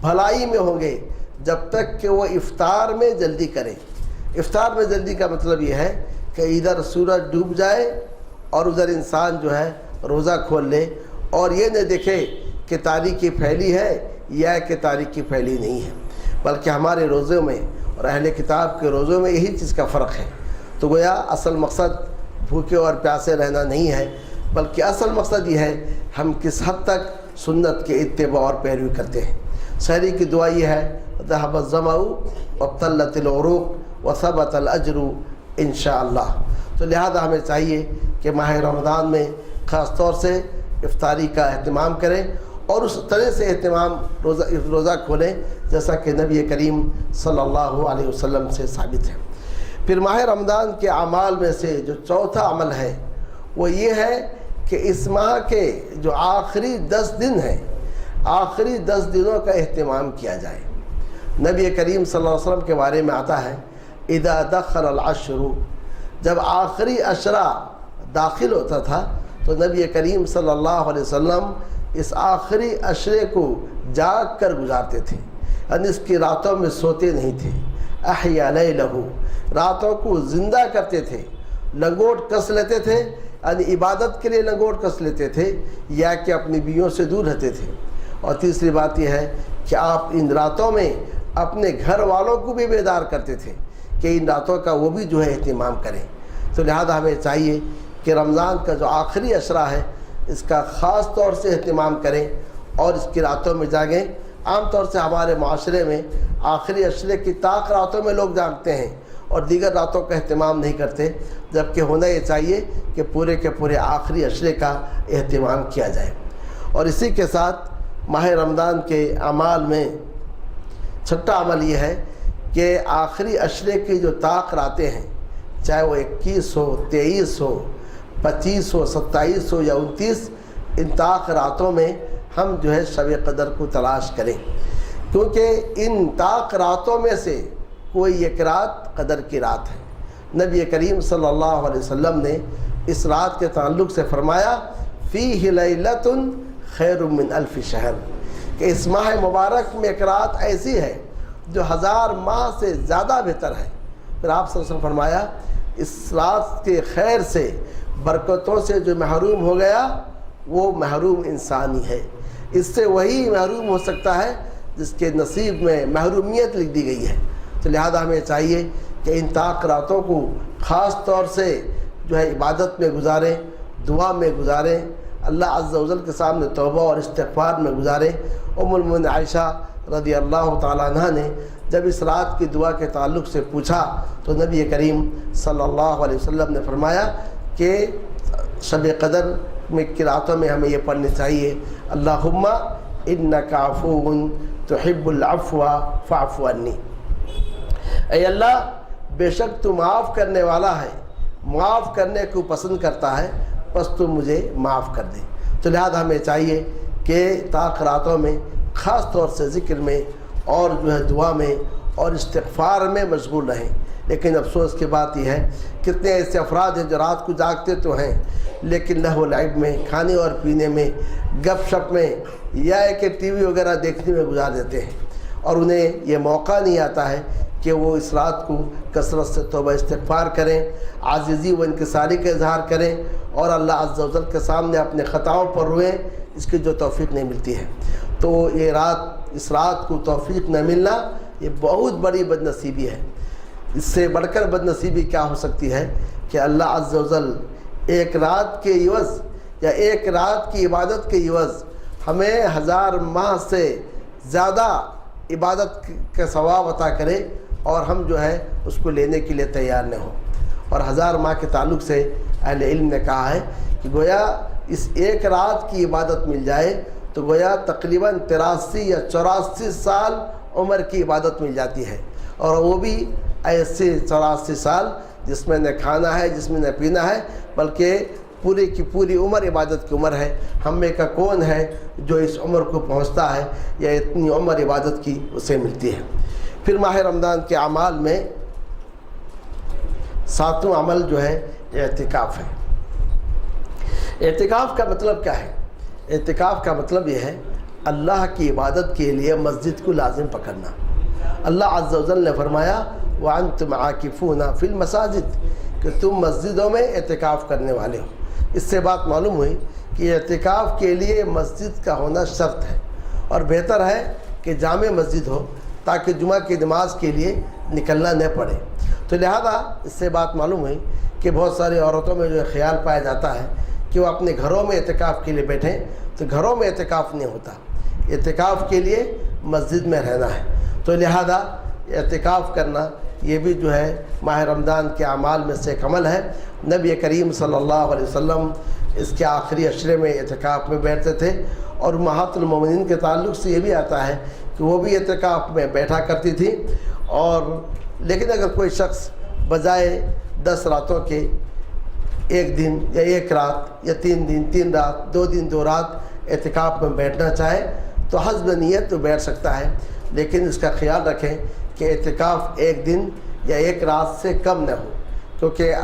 Speaker 2: بھلائی میں ہوں گے جب تک کہ وہ افطار میں جلدی کریں۔ افطار میں جلدی کا مطلب یہ ہے کہ ادھر سورج ڈوب جائے اور ادھر انسان جو ہے روزہ کھول لے، اور یہ نہ دیکھے کہ تاریکی پھیلی ہے یا کہ تاریکی پھیلی نہیں ہے، بلکہ ہمارے روزوں میں اور اہل کتاب کے روزوں میں یہی چیز کا فرق ہے۔ تو گویا اصل مقصد بھوکے اور پیاسے رہنا نہیں ہے، بلکہ اصل مقصد یہ ہے ہم کس حد تک سنت کے اتباع اور پیروی کرتے ہیں۔ سحری کی دعا یہ ہے ذهب الظمأ وابتلت العروق وثبت الاجر انشاءاللہ۔ تو لہذا ہمیں چاہیے کہ ماہ رمضان میں خاص طور سے افطاری کا اہتمام کریں، اور اس طرح سے اہتمام روزہ کھولیں جیسا کہ نبی کریم صلی اللہ علیہ وسلم سے ثابت ہے۔ پھر ماہ رمضان کے اعمال میں سے جو چوتھا عمل ہے وہ یہ ہے کہ اس ماہ کے جو آخری 10 دن ہیں، آخری 10 دنوں کا اہتمام کیا جائے۔ نبی کریم صلی اللہ علیہ وسلم کے بارے میں آتا ہے اذا دخل العشر، جب آخری عشرہ داخل ہوتا تھا تو نبی کریم صلی اللہ علیہ وسلم اس آخری عشرے کو جاگ کر گزارتے تھے، یعنی اس کی راتوں میں سوتے نہیں تھے۔ احیا لیلہ، راتوں کو زندہ کرتے تھے، لنگوٹ کس لیتے تھے، یعنی عبادت کے لیے لنگوٹ کس لیتے تھے یا کہ اپنی بیویوں سے دور رہتے تھے۔ اور تیسری بات یہ ہے کہ آپ ان راتوں میں اپنے گھر والوں کو بھی بیدار کرتے تھے کہ ان راتوں کا وہ بھی جو ہے اہتمام کریں۔ تو لہذا ہمیں چاہیے کہ رمضان کا جو آخری عشرہ ہے اس کا خاص طور سے اہتمام کریں اور اس کی راتوں میں جاگیں۔ عام طور سے ہمارے معاشرے میں آخری عشرے کی طاق راتوں میں لوگ جاگتے ہیں اور دیگر راتوں کا اہتمام نہیں کرتے، جبکہ ہونا یہ چاہیے کہ پورے کے پورے آخری عشرے کا اہتمام کیا جائے۔ اور اسی کے ساتھ ماہ رمضان کے اعمال میں چھٹا عمل یہ ہے کہ آخری عشرے کی جو طاق راتیں ہیں، چاہے وہ 21 ہو، 23 ہو، 25 ہو، 27 ہو یا 29، ان طاق راتوں میں ہم جو ہے شب قدر کو تلاش کریں، کیونکہ ان طاق راتوں میں سے کوئی ایک رات قدر کی رات ہے۔ نبی کریم صلی اللہ علیہ وسلم نے اس رات کے تعلق سے فرمایا فیہ لیلۃ خیر من الف شہر، کہ اس ماہ مبارک میں ایک رات ایسی ہے جو 1000 ماہ سے زیادہ بہتر ہے۔ پھر آپ صلی اللہ علیہ وسلم فرمایا اس رات کے خیر سے، برکتوں سے جو محروم ہو گیا وہ محروم انسانی ہے۔ اس سے وہی محروم ہو سکتا ہے جس کے نصیب میں محرومیت لکھ دی گئی ہے۔ تو لہذا ہمیں چاہیے کہ ان طاق راتوں کو خاص طور سے جو ہے عبادت میں گزاریں، دعا میں گزاریں، اللہ عز و جل کے سامنے توبہ اور استغفار میں گزاریں۔ ام المؤمنین عائشہ رضی اللہ تعالیٰ عنہ نے جب اس رات کی دعا کے تعلق سے پوچھا تو نبی کریم صلی اللہ علیہ وسلم نے فرمایا کہ شب قدر میں کی راتوں میں ہمیں یہ پڑھنی چاہیے اللہم انک عفو تحب العفو فاعف عنی، اے اللہ بے شک تو معاف کرنے والا ہے، معاف کرنے کو پسند کرتا ہے، بس تو مجھے معاف کر دے۔ تو لہذا ہمیں چاہیے کہ طاق راتوں میں خاص طور سے ذکر میں اور جو ہے دعا میں اور استغفار میں مشغول رہیں۔ لیکن افسوس کی بات یہ ہے کتنے ایسے افراد ہیں جو رات کو جاگتے تو ہیں لیکن لہو و لعب میں، کھانے اور پینے میں، گپ شپ میں یا کہ ٹی وی وغیرہ دیکھنے میں گزار دیتے ہیں، اور انہیں یہ موقع نہیں آتا ہے کہ وہ اس رات کو کثرت سے توبہ استغفار کریں، عاجزی و انکساری کا اظہار کریں اور اللہ عز و جل کے سامنے اپنے خطاؤں پر روئیں، اس کی جو توفیق نہیں ملتی ہے۔ تو تو یہ اس رات کو توفیق نہ ملنا یہ بہت بڑی بدنصیبی ہے۔ اس سے بڑھ کر بدنصیبی کیا ہو سکتی ہے کہ اللہ عز و جل ایک رات کے عوض یا ایک رات کی عبادت کے عوض ہمیں 1000 ماہ سے زیادہ عبادت کا ثواب عطا کرے اور ہم جو ہے اس کو لینے کے لیے تیار نہ ہوں۔ اور 1000 ماہ کے تعلق سے اہل علم نے کہا ہے کہ گویا اس ایک رات کی عبادت مل جائے تو گویا تقریباً 83 یا 84 سال عمر کی عبادت مل جاتی ہے، اور وہ بھی ایسے 84 سال جس میں نہ کھانا ہے، جس میں نہ پینا ہے، بلکہ پوری کی پوری عمر عبادت کی عمر ہے۔ ہم میں کا کون ہے جو اس عمر کو پہنچتا ہے یا اتنی عمر عبادت کی اسے ملتی ہے۔ پھر ماہ رمضان کے اعمال میں 7واں عمل جو ہے اعتکاف ہے۔ اعتکاف کا مطلب کیا ہے؟ اعتکاف کا مطلب یہ ہے اللہ کی عبادت کے لیے مسجد کو لازم پکڑنا۔ اللہ عز و جل نے فرمایا وَأَنْتُمْ عَاكِفُونَ فِي الْمَسَاجِدِ کہ تم مسجدوں میں اعتکاف کرنے والے ہو۔ اس سے بات معلوم ہوئی کہ اعتکاف کے لیے مسجد کا ہونا شرط ہے، اور بہتر ہے کہ جامع مسجد ہو تاکہ جمعہ کی نماز کے لیے نکلنا نہ پڑے۔ تو لہذا اس سے بات معلوم ہوئی کہ بہت ساری عورتوں میں جو خیال پایا جاتا ہے کہ وہ اپنے گھروں میں اعتکاف کے لیے بیٹھیں، تو گھروں میں اعتکاف نہیں ہوتا، اعتکاف کے لیے مسجد میں رہنا ہے۔ تو لہذا اعتکاف کرنا یہ بھی جو ہے ماہ رمضان کے اعمال میں سے ایک عمل ہے۔ نبی کریم صلی اللہ علیہ وسلم اس کے آخری عشرے میں اعتکاف میں بیٹھتے تھے، اور امہات المومنین کے تعلق سے یہ بھی آتا ہے کہ وہ بھی اعتکاف میں بیٹھا کرتی تھی۔ اور لیکن اگر کوئی شخص بجائے 10 راتوں کے 1 دن یا 1 رات یا 3 دن 3 رات 2 دن 2 رات اعتکاف میں بیٹھنا چاہے تو حسب نیت تو بیٹھ سکتا ہے، لیکن اس کا خیال رکھیں کہ اعتکاف 1 دن یا 1 رات سے کم نہ ہو، کیونکہ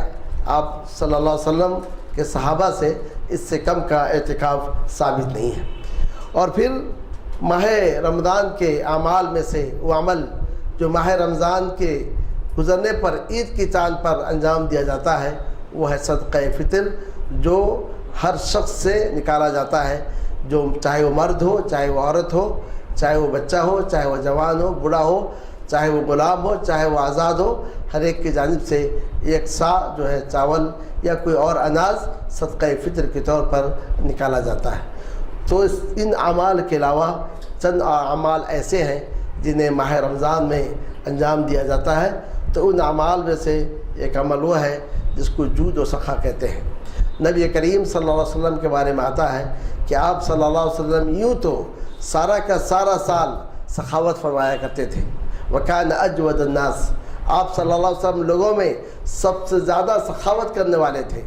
Speaker 2: آپ صلی اللہ علیہ وسلم کے صحابہ سے اس سے کم کا اعتکاف ثابت نہیں ہے۔ اور پھر ماہ رمضان کے اعمال میں سے وہ عمل جو ماہ رمضان کے گزرنے پر عید کی چاند پر انجام دیا جاتا ہے وہ ہے صدقہ فطر، جو ہر شخص سے نکالا جاتا ہے، جو چاہے وہ مرد ہو، چاہے وہ عورت ہو، چاہے وہ بچہ ہو، چاہے وہ جوان ہو، بوڑھا ہو، چاہے وہ غلام ہو، چاہے وہ آزاد ہو، ہر ایک کی جانب سے 1 سا جو ہے چاول یا کوئی اور اناج صدقہ فطر کے طور پر نکالا جاتا ہے۔ تو ان اعمال کے علاوہ چند اعمال ایسے ہیں جنہیں ماہ رمضان میں انجام دیا جاتا ہے، تو ان اعمال میں سے ایک عمل وہ ہے جس کو جود و سخا کہتے ہیں۔ نبی کریم صلی اللہ علیہ وسلم کے بارے میں آتا ہے کہ آپ صلی اللہ علیہ وسلم یوں تو سارا کا سارا سال سخاوت فرمایا کرتے تھے۔ وَكَانَ أَجْوَدَ النَّاسِ آپ صلی اللہ علیہ وسلم لوگوں میں سب سے زیادہ سخاوت کرنے والے تھے،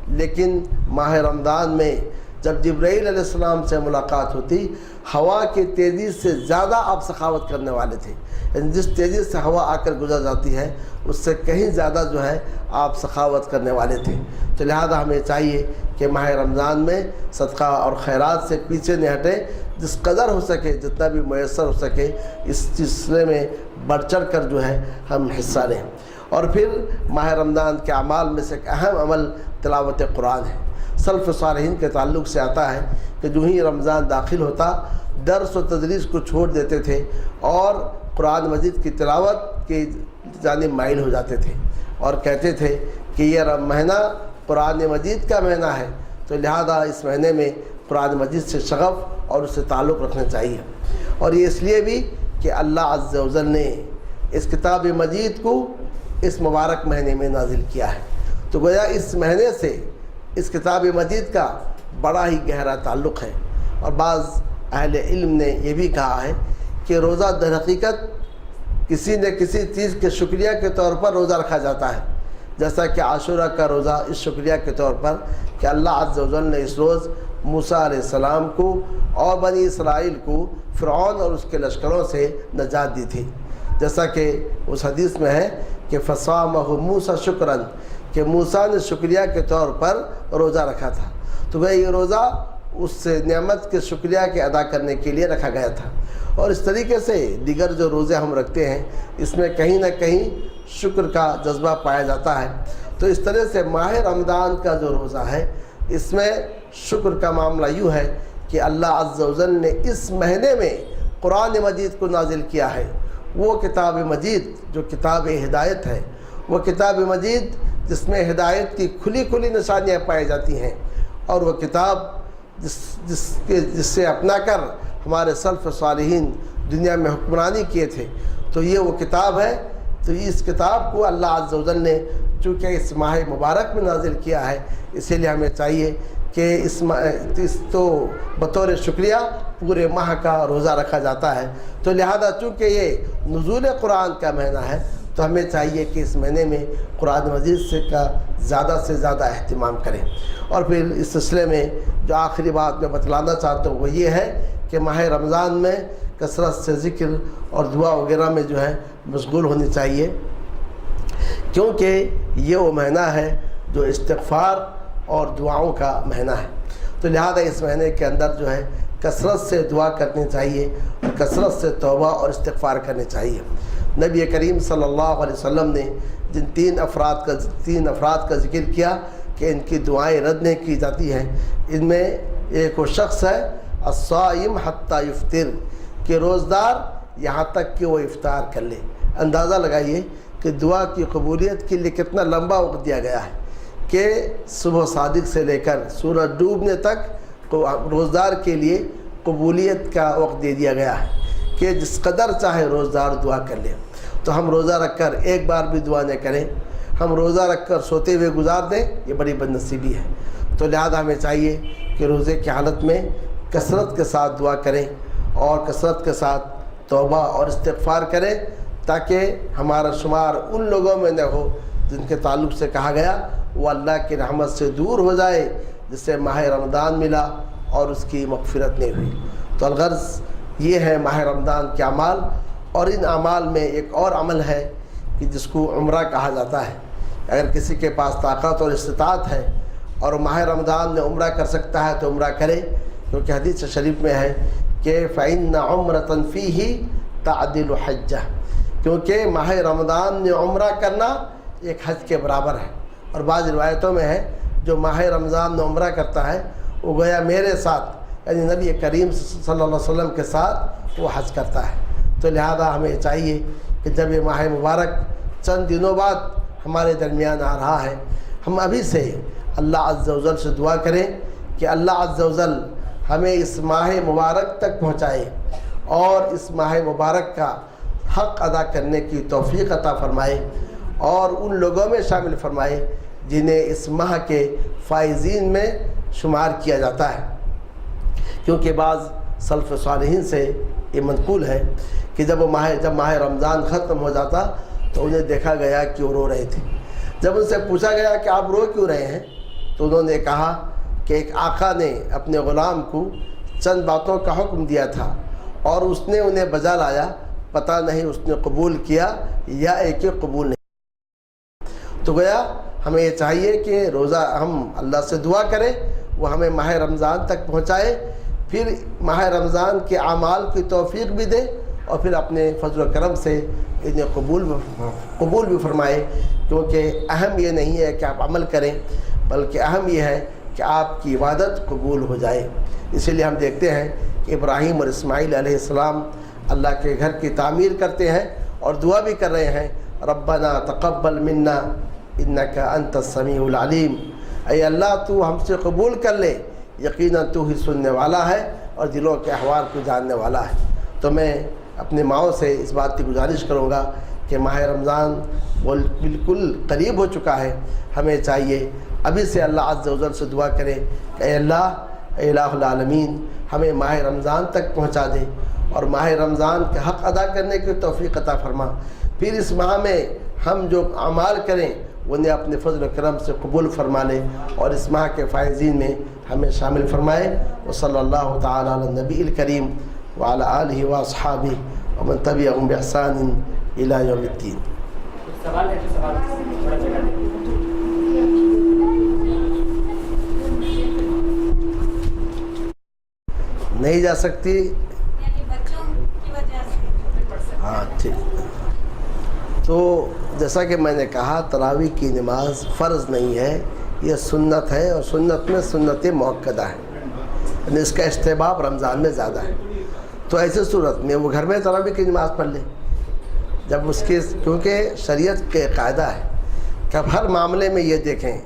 Speaker 2: لیکن ماہ رمضان میں جب جبرائیل علیہ السلام سے ملاقات ہوتی، ہوا کی تیزی سے زیادہ آپ سخاوت کرنے والے تھے، یعنی جس تیزی سے ہوا آ کر گزر جاتی ہے اس سے کہیں زیادہ جو ہے آپ سخاوت کرنے والے تھے۔ تو لہذا ہمیں چاہیے کہ ماہ رمضان میں صدقہ اور خیرات سے پیچھے نہیں ہٹیں، جس قدر ہو سکے، جتنا بھی میسر ہو سکے اس سلسلے میں بڑھ چڑھ کر جو ہے ہم حصہ لیں۔ اور پھر ماہ رمضان کے اعمال میں سے ایک اہم عمل تلاوت قرآن ہے۔ سلف صالحین کے تعلق سے آتا ہے کہ جو ہی رمضان داخل ہوتا درس و تدریس کو چھوڑ دیتے تھے اور قرآن مجید کی تلاوت کی جانب مائل ہو جاتے تھے، اور کہتے تھے کہ یہ مہینہ قرآن مجید کا مہینہ ہے، تو لہذا اس مہینے میں قرآن مجید سے شغف اور اس سے تعلق رکھنا چاہیے۔ اور یہ اس لیے بھی کہ اللہ عز و جل نے اس کتاب مجید کو اس مبارک مہینے میں نازل کیا ہے، تو گویا اس مہینے سے اس کتاب مجید کا بڑا ہی گہرا تعلق ہے۔ اور بعض اہل علم نے یہ بھی کہا ہے کہ روزہ در حقیقت کسی نہ کسی چیز کے شکریہ کے طور پر روزہ رکھا جاتا ہے، جیسا کہ عاشورہ کا روزہ اس شکریہ کے طور پر کہ اللہ عز و جل نے اس روز موسیٰ علیہ السلام کو اور بنی اسرائیل کو فرعون اور اس کے لشکروں سے نجات دی تھی، جیسا کہ اس حدیث میں ہے کہ فصامہ موسیٰ شکراً کہ موسیٰ نے شکریہ کے طور پر روزہ رکھا تھا۔ تو وہ یہ روزہ اس سے نعمت کے شکریہ کے ادا کرنے کے لیے رکھا گیا تھا۔ اور اس طریقے سے دیگر جو روزے ہم رکھتے ہیں اس میں کہیں نہ کہیں شکر کا جذبہ پایا جاتا ہے۔ تو اس طرح سے ماہ رمضان کا جو روزہ ہے اس میں شکر کا معاملہ یوں ہے کہ اللہ عز و جل نے اس مہینے میں قرآن مجید کو نازل کیا ہے، وہ کتاب مجید جو کتاب ہدایت ہے، وہ کتاب مجید جس میں ہدایت کی کھلی کھلی نشانیاں پائی جاتی ہیں، اور وہ کتاب جس سے اپنا کر ہمارے سلف صالحین دنیا میں حکمرانی کیے تھے، تو یہ وہ کتاب ہے۔ تو اس کتاب کو اللہ عز و جل نے چونکہ اس ماہ مبارک میں نازل کیا ہے، اسی لیے ہمیں چاہیے کہ اس تو بطور شکریہ پورے ماہ کا روزہ رکھا جاتا ہے، تو لہذا چونکہ یہ نزول قرآن کا مہینہ ہے تو ہمیں چاہیے کہ اس مہینے میں قرآن مجید کا زیادہ سے زیادہ اہتمام کریں۔ اور پھر اس سلسلے میں جو آخری بات میں بتلانا چاہتا ہوں وہ یہ ہے کہ ماہ رمضان میں کثرت سے ذکر اور دعا وغیرہ میں جو ہے مشغول ہونی چاہیے، کیونکہ یہ وہ مہینہ ہے جو استغفار اور دعاؤں کا مہینہ ہے۔ تو لہذا اس مہینے کے اندر جو ہے کثرت سے دعا کرنی چاہیے اور کثرت سے توبہ اور استغفار کرنی چاہیے۔ نبی کریم صلی اللہ علیہ وسلم نے جن تین افراد کا ذکر کیا کہ ان کی دعائیں رد نہیں کی جاتی ہیں، ان میں ایک وہ شخص ہے الصائم حتی یفطر، کہ روزدار یہاں تک کہ وہ افطار کر لے۔ اندازہ لگائیے کہ دعا کی قبولیت کے لیے کتنا لمبا وقت دیا گیا ہے کہ صبح صادق سے لے کر سورج ڈوبنے تک روزدار کے لیے قبولیت کا وقت دے دیا گیا ہے کہ جس قدر چاہے روزدار دعا کر لے۔ تو ہم روزہ رکھ کر ایک بار بھی دعا نہ کریں، ہم روزہ رکھ کر سوتے ہوئے گزار دیں، یہ بڑی بد نصیبی ہے۔ تو لہذا ہمیں چاہیے کہ روزے کی حالت میں کثرت کے ساتھ دعا کریں اور کثرت کے ساتھ توبہ اور استغفار کریں، تاکہ ہمارا شمار ان لوگوں میں نہ ہو جن کے تعلق سے کہا گیا وہ اللہ کی رحمت سے دور ہو جائے، جسے ماہ رمضان ملا اور اس کی مغفرت نہیں ہوئی۔ تو الغرض یہ ہے ماہ رمضان کے اعمال، اور ان اعمال میں ایک اور عمل ہے کہ جس کو عمرہ کہا جاتا ہے۔ اگر کسی کے پاس طاقت اور استطاعت ہے اور ماہ رمضان میں عمرہ کر سکتا ہے تو عمرہ کرے، کیونکہ حدیث شریف میں ہے کہ فَإِنَّ عُمْرَةً فِيهِ تَعْدِلُ حَجَّةً، کیونکہ ماہ رمضان میں عمرہ کرنا ایک حج کے برابر ہے۔ اور بعض روایتوں میں ہے جو ماہ رمضان میں عمرہ کرتا ہے وہ گویا میرے ساتھ، یعنی نبی کریم صلی اللہ علیہ وسلم کے ساتھ وہ حج کرتا ہے۔ تو لہذا ہمیں چاہیے کہ جب یہ ماہ مبارک چند دنوں بعد ہمارے درمیان آ رہا ہے، ہم ابھی سے اللہ عز و جل سے دعا کریں کہ اللہ عز و جل ہمیں اس ماہ مبارک تک پہنچائے اور اس ماہ مبارک کا حق ادا کرنے کی توفیق عطا فرمائے، اور ان لوگوں میں شامل فرمائے جنہیں اس ماہ کے فائزین میں شمار کیا جاتا ہے۔ کیونکہ بعض سلف صالحین سے یہ منقول ہے کہ جب ماہ رمضان ختم ہو جاتا تو انہیں دیکھا گیا کہ وہ رو رہے تھے۔ جب ان سے پوچھا گیا کہ آپ رو کیوں رہے ہیں تو انہوں نے کہا کہ ایک آقا نے اپنے غلام کو چند باتوں کا حکم دیا تھا اور اس نے انہیں بجا لایا، پتہ نہیں اس نے قبول کیا یا ایک قبول نہیں۔ تو گویا ہمیں یہ چاہیے کہ روزہ ہم اللہ سے دعا کریں، وہ ہمیں ماہ رمضان تک پہنچائے، پھر ماہ رمضان کے اعمال کی توفیق بھی دے، اور پھر اپنے فضل و کرم سے انہیں قبول بھی فرمائے۔ کیونکہ اہم یہ نہیں ہے کہ آپ عمل کریں، بلکہ اہم یہ ہے کہ آپ کی عبادت قبول ہو جائے۔ اسی لیے ہم دیکھتے ہیں کہ ابراہیم اور اسماعیل علیہ السلام اللہ کے گھر کی تعمیر کرتے ہیں اور دعا بھی کر رہے ہیں، ربنا تقبل منا انک انت السمیع العلیم، اے اللہ تو ہم سے قبول کر لے، یقیناً تو ہی سننے والا ہے اور دلوں کے احوال کو جاننے والا ہے۔ تو میں اپنے ماؤں سے اس بات کی گزارش کروں گا کہ ماہ رمضان بالکل قریب ہو چکا ہے، ہمیں چاہیے ابھی سے اللہ عز و جل سے دعا کریں کہ اے اللہ، اے الہ العالمین، ہمیں ماہ رمضان تک پہنچا دے اور ماہ رمضان کے حق ادا کرنے کی توفیق عطا فرما۔ پھر اس ماہ میں ہم جو اعمال کریں انہیں اپنے فضل و کرم سے قبول فرما لے اور اس ماہ کے فائزین میں ہمیں شامل فرمائے۔ وصلی اللہ تعالی علی النبی الکریم وعلی آلہ واصحابہ ومن تبعہم بإحسان الی یوم الدین۔
Speaker 3: سوال ہے کہ سوال تھوڑا جگہ دیں۔
Speaker 2: نہیں جا سکتی؟
Speaker 4: یعنی بچوں کی وجہ سے۔
Speaker 2: ہاں ٹھیک۔ تو جیسا کہ میں نے کہا تراویح کی نماز فرض نہیں ہے، یہ سنت ہے، اور سنت میں سنت موقدہ ہے۔ یعنی اس کا استحباب رمضان میں زیادہ ہے. تو ایسے صورت میں وہ گھر میں تراویح کی نماز پڑھ لے. جب اس کے کیونکہ شریعت کے قاعدہ ہے کہ اب ہر معاملے میں یہ دیکھیں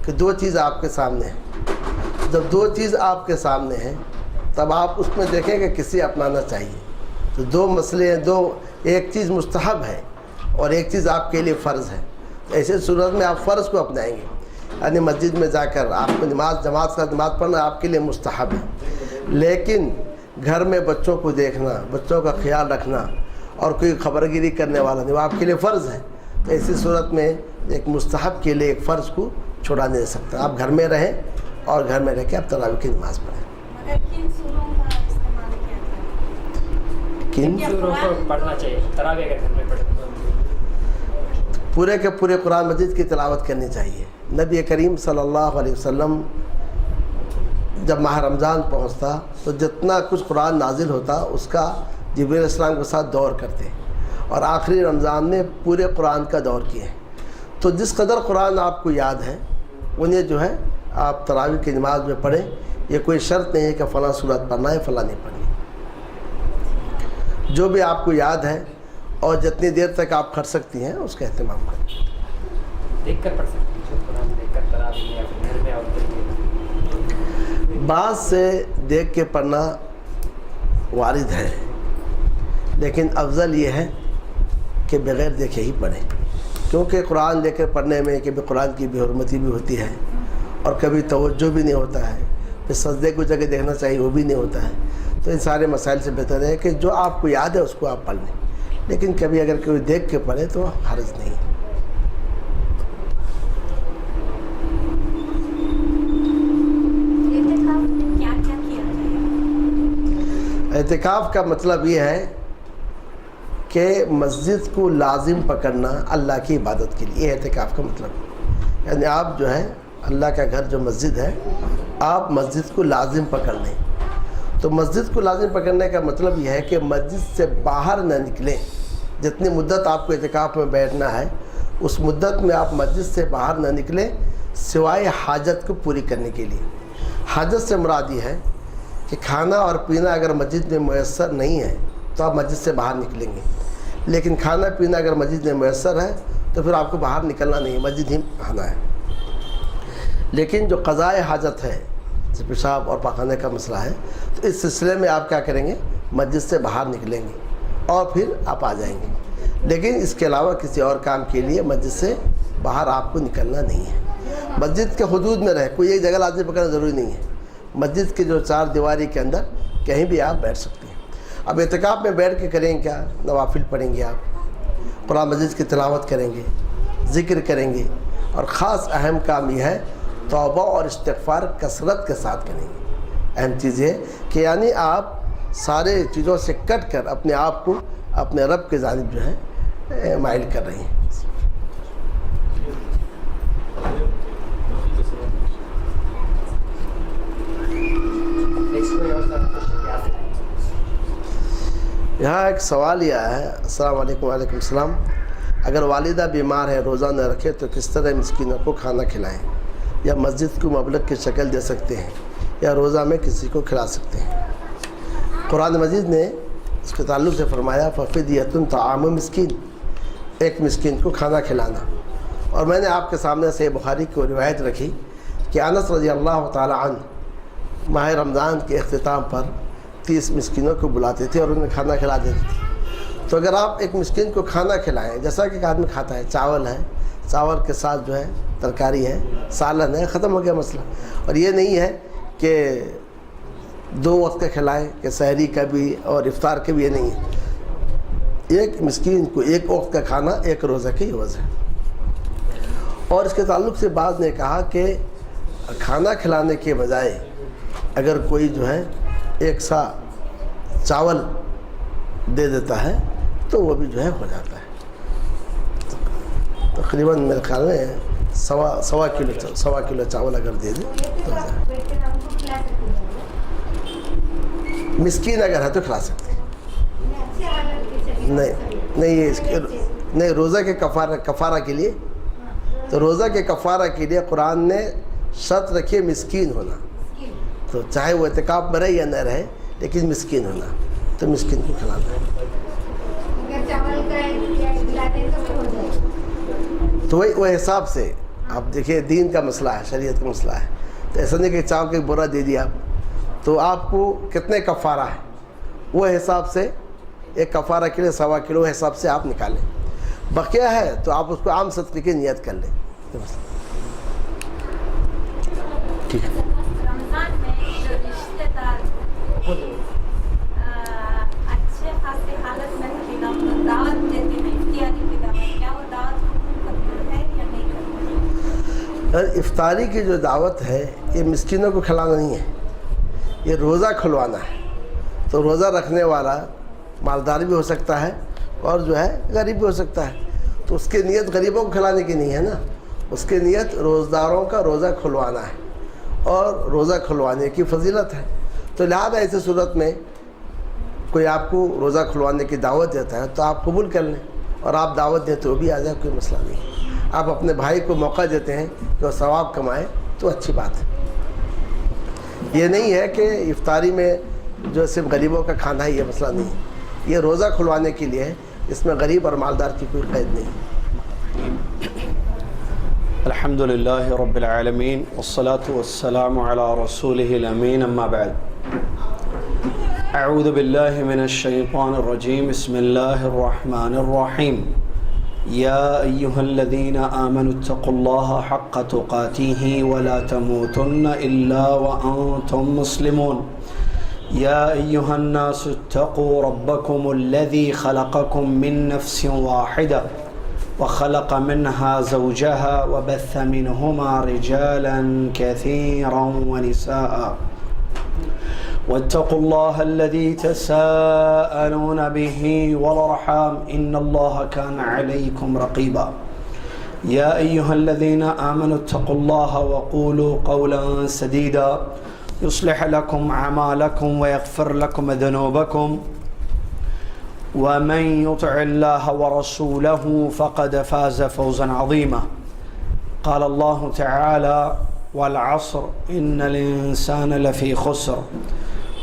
Speaker 2: کہ دو چیز آپ کے سامنے ہیں. جب دو چیز آپ کے سامنے ہیں تب آپ اس میں دیکھیں کہ کسی اپنانا چاہیے. تو دو مسئلے ہیں, ایک چیز مستحب ہے اور ایک چیز آپ کے لیے فرض ہے. ایسے صورت میں آپ فرض کو اپنائیں گے, یعنی مسجد میں جا کر آپ کو جماعت کا نماز پڑھنا آپ کے لیے مستحب ہے. لیکن گھر میں بچوں کو دیکھنا, بچوں کا خیال رکھنا اور کوئی خبر گیری کرنے والا نہیں, وہ آپ کے لیے فرض ہے. تو ایسی صورت میں ایک مستحب کے لیے ایک فرض کو چھوڑا نہیں سکتا. آپ گھر میں رہیں اور گھر میں رہ کے آپ تراویح کی نماز پڑھیں.
Speaker 4: مگر کن سوروں کا استعمال کیا جائے؟
Speaker 2: کن
Speaker 3: سوروں کو پڑھنا چاہیے تراویح اگر گھر میں پڑھیں؟
Speaker 2: پورے کے پورے قرآن مجید کی تلاوت کرنی چاہیے. نبی کریم صلی اللہ علیہ وسلم جب ماہ رمضان پہنچتا تو جتنا کچھ قرآن نازل ہوتا اس کا جبرائیل علیہ السلام کے ساتھ دور کرتے, اور آخری رمضان میں پورے قرآن کا دور کیے. تو جس قدر قرآن آپ کو یاد ہے انہیں جو ہے آپ تراویح کی نماز میں پڑھیں. یہ کوئی شرط نہیں ہے کہ فلاں صورت پڑھنا ہے فلاں نہیں پڑھنی. جو بھی آپ کو یاد ہے اور جتنی دیر تک آپ کر سکتی ہیں اس کا اہتمام کریں.
Speaker 3: دیکھ کر پڑھ سکتے ہیں قرآن, دیکھ کر تراویح یا پھر گھر میں اور
Speaker 2: بعض سے دیکھ کے پڑھنا وارد ہے, لیکن افضل یہ ہے کہ بغیر دیکھے ہی پڑھیں. کیونکہ قرآن دیکھ کر پڑھنے میں کبھی قرآن کی بے حرمتی بھی ہوتی ہے اور کبھی توجہ بھی نہیں ہوتا ہے, پھر سجدے کو جگہ دیکھنا چاہیے وہ بھی نہیں ہوتا ہے. تو ان سارے مسائل سے بہتر ہے کہ جو آپ کو یاد ہے اس کو آپ پڑھ لیں, لیکن کبھی اگر کوئی دیکھ کے پڑھے تو حرج نہیں ہے. اعتکاف کا مطلب یہ ہے کہ مسجد کو لازم پکڑنا اللہ کی عبادت کے لیے. یہ اعتکاف کا مطلب ہے, یعنی آپ جو ہے اللہ کا گھر جو مسجد ہے آپ مسجد کو لازم پکڑ لیں. تو مسجد کو لازم پکڑنے کا مطلب یہ ہے کہ مسجد سے باہر نہ نکلیں. جتنی مدت آپ کو اعتکاف میں بیٹھنا ہے اس مدت میں آپ مسجد سے باہر نہ نکلیں سوائے حاجت کو پوری کرنے کے لیے. حاجت سے مراد یہ ہے کہ کھانا اور پینا اگر مسجد میں میسر نہیں ہے تو آپ مسجد سے باہر نکلیں گے, لیکن کھانا پینا اگر مسجد میں میسر ہے تو پھر آپ کو باہر نکلنا نہیں ہے, مسجد ہی آنا ہے. لیکن جو قضائے حاجت ہے, جیسے پیشاب اور پاخانے کا مسئلہ ہے, تو اس سلسلے میں آپ کیا کریں گے, مسجد سے باہر نکلیں گے اور پھر آپ آ جائیں گے. لیکن اس کے علاوہ کسی اور کام کے لیے مسجد سے باہر آپ کو نکلنا نہیں ہے. مسجد کے حدود میں رہے, کوئی ایک جگہ لازم پکڑنا ضروری نہیں ہے. مسجد کے جو چار دیواری کے اندر کہیں بھی آپ بیٹھ سکتے ہیں. اب اعتکاف میں بیٹھ کے کریں کیا, نوافل پڑھیں گے, آپ قرآن مجید کی تلاوت کریں گے, ذکر کریں گے, اور خاص اہم کام یہ ہے توبہ اور استغفار کثرت کے ساتھ کریں گے. اہم چیز یہ کہ یعنی آپ سارے چیزوں سے کٹ کر اپنے آپ کو اپنے رب کی جانب جو ہے مائل کر رہی ہیں. یہاں ایک سوال یہ آیا ہے. السلام علیکم. وعلیکم السلام. اگر والدہ بیمار ہے, روزہ نہ رکھے تو کس طرح مسکینوں کو کھانا کھلائیں, یا مسجد کو مبلغ کی شکل دے سکتے ہیں, یا روزہ میں کسی کو کھلا سکتے ہیں؟ قرآن مجید نے اس کے تعلق سے فرمایا ففدیۃ طعام مسکین, ایک مسکین کو کھانا کھلانا. اور میں نے آپ کے سامنے صحیح بخاری کو روایت رکھی کہ انس رضی اللہ تعالی عنہ ماہ رمضان کے اختتام پر 30 مسکینوں کو بلاتے تھے اور انہیں کھانا کھلا دیتے تھے. تو اگر آپ ایک مسکین کو کھانا کھلائیں, جیسا کہ ایک آدمی کھاتا ہے, چاول ہے, چاول کے ساتھ جو ہے ترکاری ہے, سالن ہے, ختم ہو گیا مسئلہ. اور یہ نہیں ہے کہ 2 وقت کا کھلائیں کہ سحری کا بھی اور افطار کا بھی, یہ نہیں ہے. ایک مسکین کو ایک وقت کا کھانا ایک روزہ کی عوض ہے. اور اس کے تعلق سے بعض نے کہا کہ کھانا کھلانے کے بجائے اگر کوئی جو ہے ایک سا چاول دے دیتا ہے تو وہ بھی جو ہے ہو جاتا ہے. تقریباً میرے خیال میں سوا کلو چاول اگر دے دیں تو ہو جائے. مسکین اگر ہے تو کھلا سکتے ہیں. نہیں روزہ کے کفارہ کے لیے, تو روزہ کے کفارہ کے لیے قرآن نے شرط رکھی مسکین ہونا. تو چاہے وہ اعتکاف میں رہے یا نہ رہے لیکن مسکین ہونا، تو مسکین کو کھلانا ہے.
Speaker 4: اگر چاول کا کھلاتے ہیں تو ہو جائے.
Speaker 2: تو وہ حساب سے آپ دیکھیے، دین کا مسئلہ ہے، شریعت کا مسئلہ ہے. تو ایسا نہیں کہ چاول کا بورا دے دیا آپ، تو آپ کو کتنے کفارہ ہے وہ حساب سے، ایک کفارہ کلو 1.25 کلو حساب سے آپ نکالیں. بقیہ ہے تو آپ اس کو عام صدقے کی نیت کر لیں. ٹھیک ہے.
Speaker 4: رمضان میں جو رشتے دار اچھے خاصی حالت میں ہوتی ہے، دعوت دیتے ہیں افطاری کی دعوت، کیا وہ دعوت قبول ہے یا نہیں قبول؟
Speaker 2: افطاری کی جو دعوت ہے یہ مسکینوں کو کھلانا نہیں ہے، یہ روزہ کھلوانا ہے. تو روزہ رکھنے والا مالدار بھی ہو سکتا ہے اور جو ہے غریب بھی ہو سکتا ہے. تو اس کی نیت غریبوں کو کھلانے کی نہیں ہے نا، اس کی نیت روزداروں کا روزہ کھلوانا ہے، اور روزہ کھلوانے کی فضیلت ہے. تو لہٰذا ایسی صورت میں کوئی آپ کو روزہ کھلوانے کی دعوت دیتا ہے تو آپ قبول کر لیں، اور آپ دعوت دیں تو بھی آ جائے، کوئی مسئلہ نہیں. آپ اپنے بھائی کو موقع دیتے ہیں کہ وہ ثواب کمائے تو اچھی بات ہے. یہ نہیں ہے کہ افطاری میں جو صرف غریبوں کا کھانا ہے، یہ مسئلہ نہیں ہے. یہ روزہ کھلوانے کے لیے ہے، اس میں غریب اور مالدار کی کوئی قید نہیں.
Speaker 5: الحمد للہ رب العالمین والصلاة والسلام علی رسولہ الامین، اما بعد. اعوذ باللہ من الشیطان الرجیم، بسم اللہ الرحمن الرحیم. یا ایہا الذین آمنوا اتقوا اللہ حق تقاتہ ولا تموتن الا وانتم مسلمون. یا ایہا الناس اتقوا ربکم الذی خلقکم من نفس واحدہ وخلق منها زوجها وبث منهما رجالا كثيرا ونساء واتقوا الله الذي تساءلون به والأرحام إن الله كان عليكم رقيبا. يا أيها الذين آمنوا اتقوا الله وقولوا قولا سديدا يصلح لكم أعمالكم ويغفر لكم ذنوبكم ومن يطع الله ورسوله فقد فاز فوزا عظيما. قال الله تعالى والعصر إن الإنسان لفي خسر.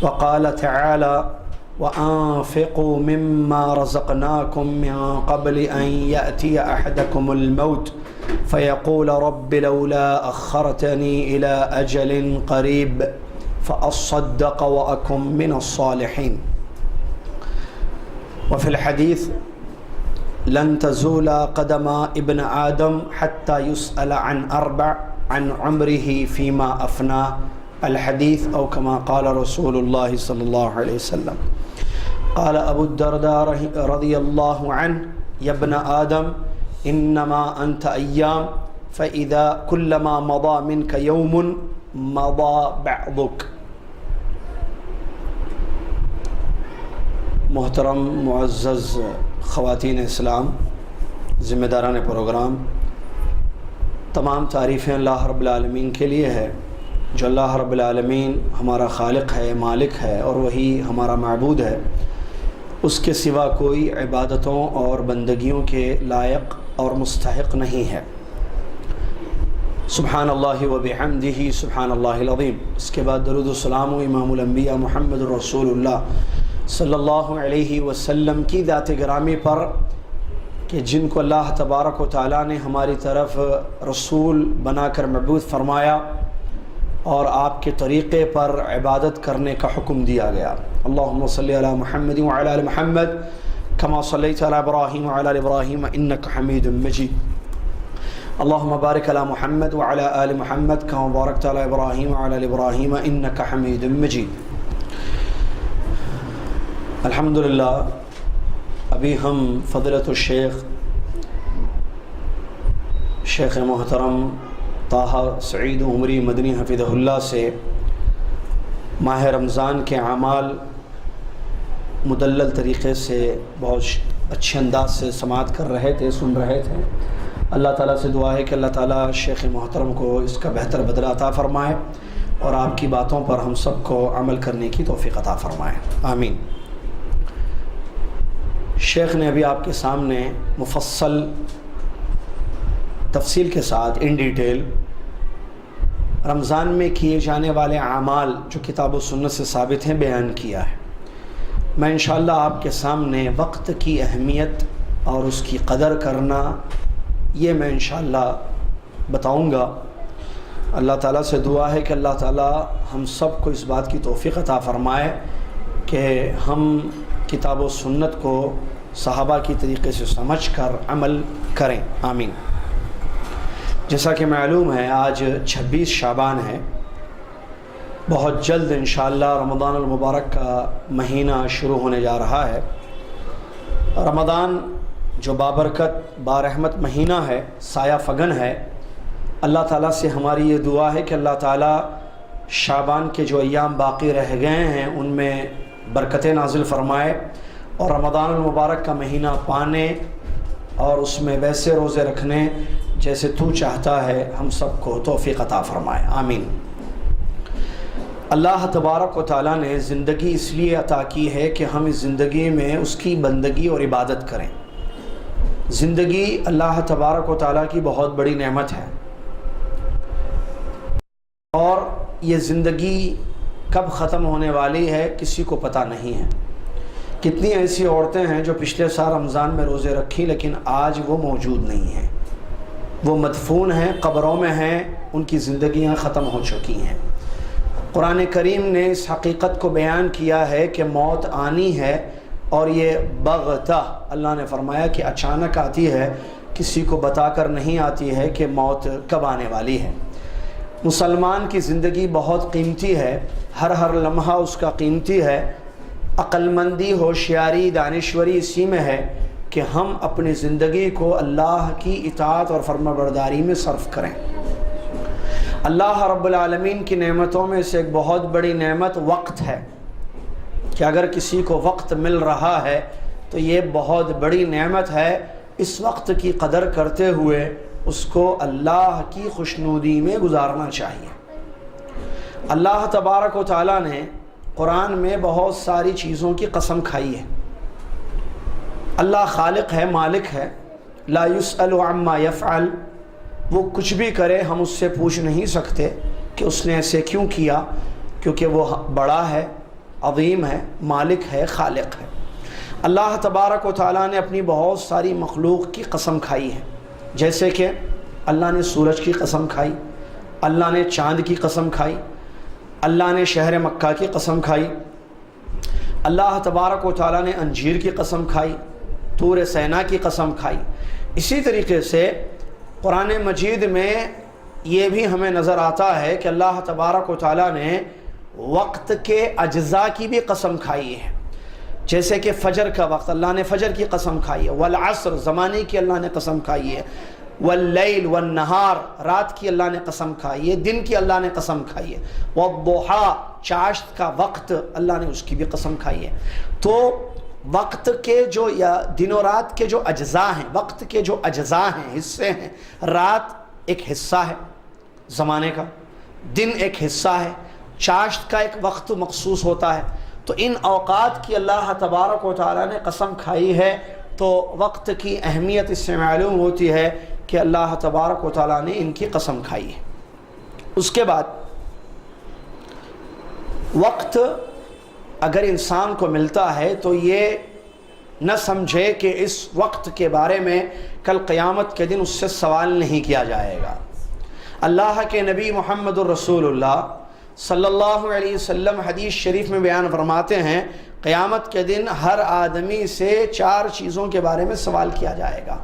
Speaker 5: وقال تعالى وأنفقوا مما رزقناكم من قبل أن يأتي أحدكم الموت فيقول رب لولا أخرتني إلى أجل قريب فأصدق وأكن من الصالحين. وفي الحديث لن تزول قدم ابن آدم حتى يسأل عن أربع عن عمره فيما أفنى الحديث أو كما قال رسول الله صلى الله عليه وسلم. قال أبو الدرداء رضي الله عنه يا ابن آدم إنما أنت أيام فإذا كلما مضى منك يوم مضى بعضك. محترم معزز خواتین اسلام، ذمہ داران پروگرام، تمام تعریفیں اللہ رب العالمین کے لیے ہے، جو اللہ رب العالمین ہمارا خالق ہے، مالک ہے، اور وہی ہمارا معبود ہے. اس کے سوا کوئی عبادتوں اور بندگیوں کے لائق اور مستحق نہیں ہے. سبحان اللہ و بحمدہ سبحان اللہ العظیم. اس کے بعد درود و سلام و امام الانبیاء محمد رسول اللہ صلی اللہ علیہ وسلم کی ذات گرامی پر، کہ جن کو اللہ تبارک و تعالیٰ نے ہماری طرف رسول بنا کر مبعوث فرمایا اور آپ کے طریقے پر عبادت کرنے کا حکم دیا گیا. اللہم صلی علی محمد وعلی آل محمد کما صلیت علی ابراہیم وعلی آل ابراہیم انک حمید مجید. اللہم بارک علی محمد وعلی آل محمد کما بارکت علی ابراہیم وعلی آل ابراہیم انک حمید مجید. الحمدللہ ابھی ہم فضلۃ الشیخ شیخ محترم طاہا سعید عمری مدنی حفظہ اللہ سے ماہ رمضان کے اعمال مدلل طریقے سے بہت اچھے انداز سے سماعت کر رہے تھے، سن رہے تھے. اللہ تعالیٰ سے دعا ہے کہ اللہ تعالیٰ شیخ محترم کو اس کا بہتر بدلہ عطا فرمائے اور آپ کی باتوں پر ہم سب کو عمل کرنے کی توفیق عطا فرمائے، آمین. شیخ نے ابھی آپ کے سامنے مفصل تفصیل کے ساتھ ان ڈیٹیل رمضان میں کیے جانے والے اعمال جو کتاب و سنت سے ثابت ہیں بیان کیا ہے۔ میں انشاءاللہ آپ کے سامنے وقت کی اہمیت اور اس کی قدر کرنا یہ میں انشاءاللہ بتاؤں گا۔ اللہ تعالیٰ سے دعا ہے کہ اللہ تعالیٰ ہم سب کو اس بات کی توفیق عطا فرمائے کہ ہم کتاب و سنت کو صحابہ کی طریقے سے سمجھ کر عمل کریں، آمین۔ جیسا کہ معلوم ہے آج 26 شعبان ہے، بہت جلد انشاءاللہ رمضان المبارک کا مہینہ شروع ہونے جا رہا ہے۔ رمضان جو بابرکت بارحمت مہینہ ہے، سایہ فگن ہے، اللہ تعالیٰ سے ہماری یہ دعا ہے کہ اللہ تعالیٰ شعبان کے جو ایام باقی رہ گئے ہیں ان میں برکتیں نازل فرمائے اور رمضان المبارک کا مہینہ پانے اور اس میں ویسے روزے رکھنے جیسے تو چاہتا ہے ہم سب کو توفیق عطا فرمائے، آمین۔ اللہ تبارک و تعالیٰ نے زندگی اس لیے عطا کی ہے کہ ہم اس زندگی میں اس کی بندگی اور عبادت کریں۔ زندگی اللہ تبارک و تعالیٰ کی بہت بڑی نعمت ہے، اور یہ زندگی کب ختم ہونے والی ہے کسی کو پتہ نہیں ہے۔ کتنی ایسی عورتیں ہیں جو پچھلے سال رمضان میں روزے رکھی لیکن آج وہ موجود نہیں ہیں، وہ مدفون ہیں، قبروں میں ہیں، ان کی زندگیاں ختم ہو چکی ہیں۔ قرآن کریم نے اس حقیقت کو بیان کیا ہے کہ موت آنی ہے، اور یہ بغتہ اللہ نے فرمایا کہ اچانک آتی ہے، کسی کو بتا کر نہیں آتی ہے کہ موت کب آنے والی ہے۔ مسلمان کی زندگی بہت قیمتی ہے، ہر لمحہ اس کا قیمتی ہے۔ عقل مندی، ہوشیاری، دانشوری اسی میں ہے کہ ہم اپنی زندگی کو اللہ کی اطاعت اور فرمانبرداری میں صرف کریں۔ اللہ رب العالمین کی نعمتوں میں سے ایک بہت بڑی نعمت وقت ہے کہ اگر کسی کو وقت مل رہا ہے تو یہ بہت بڑی نعمت ہے۔ اس وقت کی قدر کرتے ہوئے اس کو اللہ کی خوشنودی میں گزارنا چاہیے۔ اللہ تبارک و تعالیٰ نے قرآن میں بہت ساری چیزوں کی قسم کھائی ہے۔ اللہ خالق ہے، مالک ہے، لا یسأل عما یفعل، وہ کچھ بھی کرے ہم اس سے پوچھ نہیں سکتے کہ اس نے ایسے کیوں کیا، کیونکہ وہ بڑا ہے، عظیم ہے، مالک ہے، خالق ہے۔ اللہ تبارک و تعالیٰ نے اپنی بہت ساری مخلوق کی قسم کھائی ہے، جیسے کہ اللہ نے سورج کی قسم کھائی، اللہ نے چاند کی قسم کھائی، اللہ نے شہر مکہ کی قسم کھائی، اللہ تبارک و تعالیٰ نے انجیر کی قسم کھائی، طور سینا کی قسم کھائی۔ اسی طریقے سے قرآن مجید میں یہ بھی ہمیں نظر آتا ہے کہ اللہ تبارک و تعالیٰ نے وقت کے اجزاء کی بھی قسم کھائی ہے، جیسے کہ فجر کا وقت اللہ نے فجر کی قسم کھائی ہے، والعصر زمانے کی اللہ نے قسم کھائی ہے، واللیل والنہار رات کی اللہ نے قسم کھائی ہے، دن کی اللہ نے قسم کھائی ہے، والضحیٰ چاشت کا وقت اللہ نے اس کی بھی قسم کھائی ہے۔ تو وقت کے جو یا دن و رات کے جو اجزاء ہیں، وقت کے جو اجزاء ہیں، حصے ہیں، رات ایک حصہ ہے زمانے کا، دن ایک حصہ ہے، چاشت کا ایک وقت مخصوص ہوتا ہے۔ تو ان اوقات کی اللہ تبارک و تعالیٰ نے قسم کھائی ہے، تو وقت کی اہمیت اس سے معلوم ہوتی ہے کہ اللہ تبارک و تعالیٰ نے ان کی قسم کھائی ہے۔ اس کے بعد وقت اگر انسان کو ملتا ہے تو یہ نہ سمجھے کہ اس وقت کے بارے میں کل قیامت کے دن اس سے سوال نہیں کیا جائے گا۔ اللہ کے نبی محمد الرسول اللہ صلی اللہ علیہ وسلم حدیث شریف میں بیان فرماتے ہیں قیامت کے دن ہر آدمی سے 4 چیزوں کے بارے میں سوال کیا جائے گا۔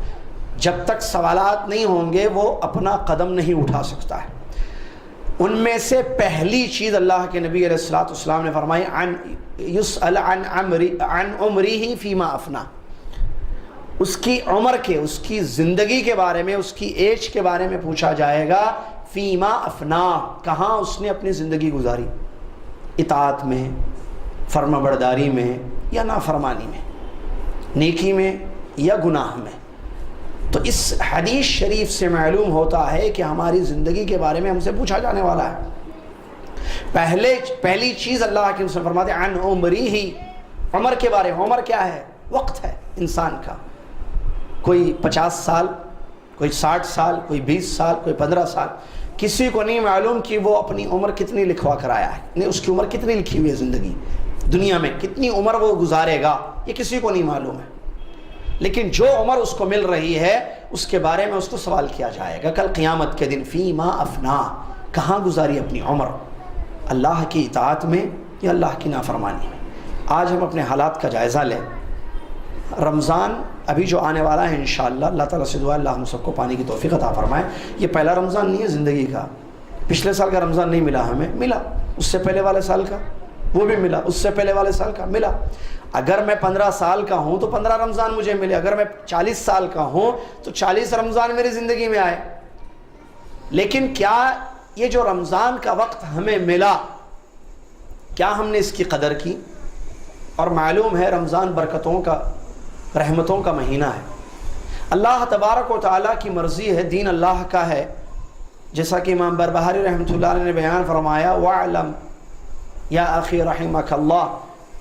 Speaker 5: جب تک سوالات نہیں ہوں گے وہ اپنا قدم نہیں اٹھا سکتا ہے۔ ان میں سے پہلی چیز اللہ کے نبی علیہ الصلوۃ والسلام نے فرمائی یسأل عن عمرہ فیما افنا، اس کی عمر کے، اس کی زندگی کے بارے میں، اس کی ایج کے بارے میں پوچھا جائے گا۔ فیما افنا، کہاں اس نے اپنی زندگی گزاری، اطاعت میں، فرما برداری میں یا نافرمانی میں، نیکی میں یا گناہ میں۔ تو اس حدیث شریف سے معلوم ہوتا ہے کہ ہماری زندگی کے بارے میں ہم سے پوچھا جانے والا ہے۔ پہلی چیز اللہ کے رسول فرماتے ہیں عن عمرہ، عمر کے بارے میں۔ عمر کیا ہے؟ وقت ہے انسان کا، کوئی 50 سال، کوئی 60 سال، کوئی 20 سال، کوئی 15 سال۔ کسی کو نہیں معلوم کہ وہ اپنی عمر کتنی لکھوا کر آیا ہے، نہیں اس کی عمر کتنی لکھی ہوئی ہے زندگی دنیا میں، کتنی عمر وہ گزارے گا، یہ کسی کو نہیں معلوم ہے. لیکن جو عمر اس کو مل رہی ہے اس کے بارے میں اس کو سوال کیا جائے گا کل قیامت کے دن. فیما افنا، کہاں گزاری اپنی عمر، اللہ کی اطاعت میں یا اللہ کی نافرمانی میں. آج ہم اپنے حالات کا جائزہ لیں. رمضان ابھی جو آنے والا ہے انشاءاللہ، اللہ تعالیٰ سے دعا اللہ ہم سب کو پانے کی توفیق عطا فرمائے. یہ پہلا رمضان نہیں ہے زندگی کا. پچھلے سال کا رمضان نہیں ملا ہمیں، ملا اس سے پہلے والے سال کا، وہ بھی ملا اس سے پہلے والے سال کا ملا. اگر میں 15 سال کا ہوں تو 15 رمضان مجھے ملے، اگر میں 40 سال کا ہوں تو 40 رمضان میری زندگی میں آئے. لیکن کیا یہ جو رمضان کا وقت ہمیں ملا، کیا ہم نے اس کی قدر کی؟ اور معلوم ہے رمضان برکتوں کا، رحمتوں کا مہینہ ہے. اللہ تبارک و تعالیٰ کی مرضی ہے، دین اللہ کا ہے. جیسا کہ امام بربہاری رحمۃ اللہ علیہ نے بیان فرمایا، وَاعْلَمْ یا اخی رحمک اللہ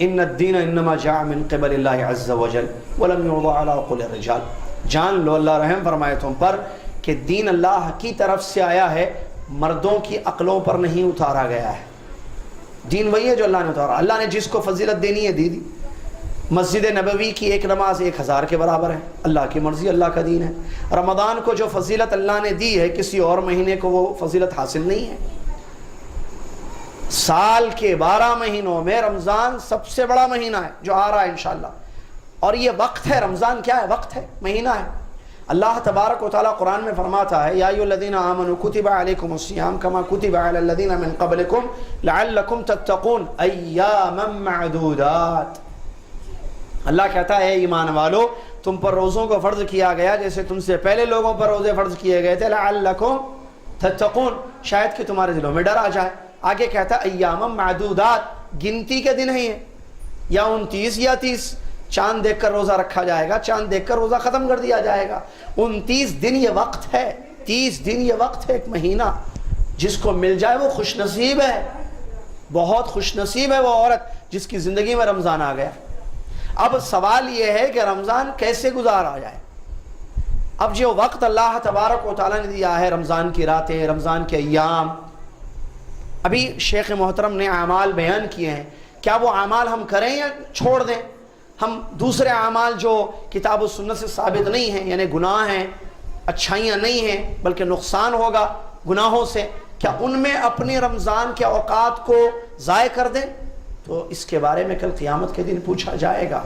Speaker 5: ان الدین انما جاء من قبل اللہ عز وجل ولم یوضع علی عقول الرجال. جان لو اللہ رحم فرمائے تم پر کہ دین اللہ کی طرف سے آیا ہے، مردوں کی عقلوں پر نہیں اتارا گیا ہے. دین وہی ہے جو اللہ نے اتارا. اللہ نے جس کو فضیلت دینی ہے دی. مسجد نبوی کی ایک نماز 1000 کے برابر ہے. اللہ کی مرضی، اللہ کا دین ہے. رمضان کو جو فضیلت اللہ نے دی ہے کسی اور مہینے کو وہ فضیلت حاصل نہیں ہے. سال کے 12 مہینوں میں رمضان سب سے بڑا مہینہ ہے جو آ رہا ہے انشاءاللہ. اور یہ وقت ہے. رمضان کیا ہے؟ وقت ہے، مہینہ ہے. اللہ تبارک و تعالیٰ قرآن میں فرماتا ہے، یا ایھا الذین آمنوا کتب علیکم الصیام کما کتب علی الذین من قبلکم لعلکم تتقون ایاما معدودات. اللہ کہتا ہے ایمان والو تم پر روزوں کو فرض کیا گیا جیسے تم سے پہلے لوگوں پر روزے فرض کیے گئے تھے، لعلکم تتقون، شاید کہ تمہارے دلوں میں ڈر آ جائے. آگے کہتا ہے ایاما معدودات، گنتی کے دن ہیں یہ، یا 29 یا 30. چاند دیکھ کر روزہ رکھا جائے گا، چاند دیکھ کر روزہ ختم کر دیا جائے گا. 29 دن یہ وقت ہے، 30 دن یہ وقت ہے، ایک مہینہ. جس کو مل جائے وہ خوش نصیب ہے، بہت خوش نصیب ہے وہ عورت جس کی زندگی میں رمضان آ گیا. اب سوال یہ ہے کہ رمضان کیسے گزارا جائے. اب جو وقت اللہ تبارک و تعالیٰ نے دیا ہے، رمضان کی راتیں، رمضان کے ایام، ابھی شیخ محترم نے اعمال بیان کیے ہیں. کیا وہ اعمال ہم کریں یا چھوڑ دیں؟ ہم دوسرے اعمال جو کتاب و سنت سے ثابت نہیں ہیں، یعنی گناہ ہیں، اچھائیاں نہیں ہیں بلکہ نقصان ہوگا گناہوں سے، کیا ان میں اپنی رمضان کے اوقات کو ضائع کر دیں؟ تو اس کے بارے میں کل قیامت کے دن پوچھا جائے گا.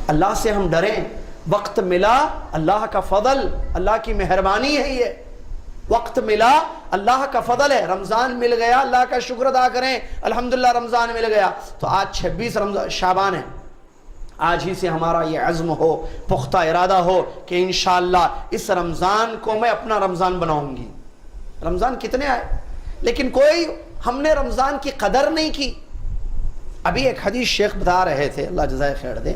Speaker 5: اللہ سے ہم ڈریں. وقت ملا، اللہ کا فضل، اللہ کی مہربانی ہے. یہ وقت ملا، اللہ کا فضل ہے. رمضان مل گیا، اللہ کا شکر ادا کریں، الحمدللہ رمضان مل گیا. تو آج 26 شعبان ہے. آج ہی سے ہمارا یہ عزم ہو، پختہ ارادہ ہو کہ انشاءاللہ اس رمضان کو میں اپنا رمضان بناؤں گی. رمضان کتنے آئے لیکن کوئی ہم نے رمضان کی قدر نہیں کی. ابھی ایک حدیث شیخ بتا رہے تھے، اللہ جزائے خیر دے،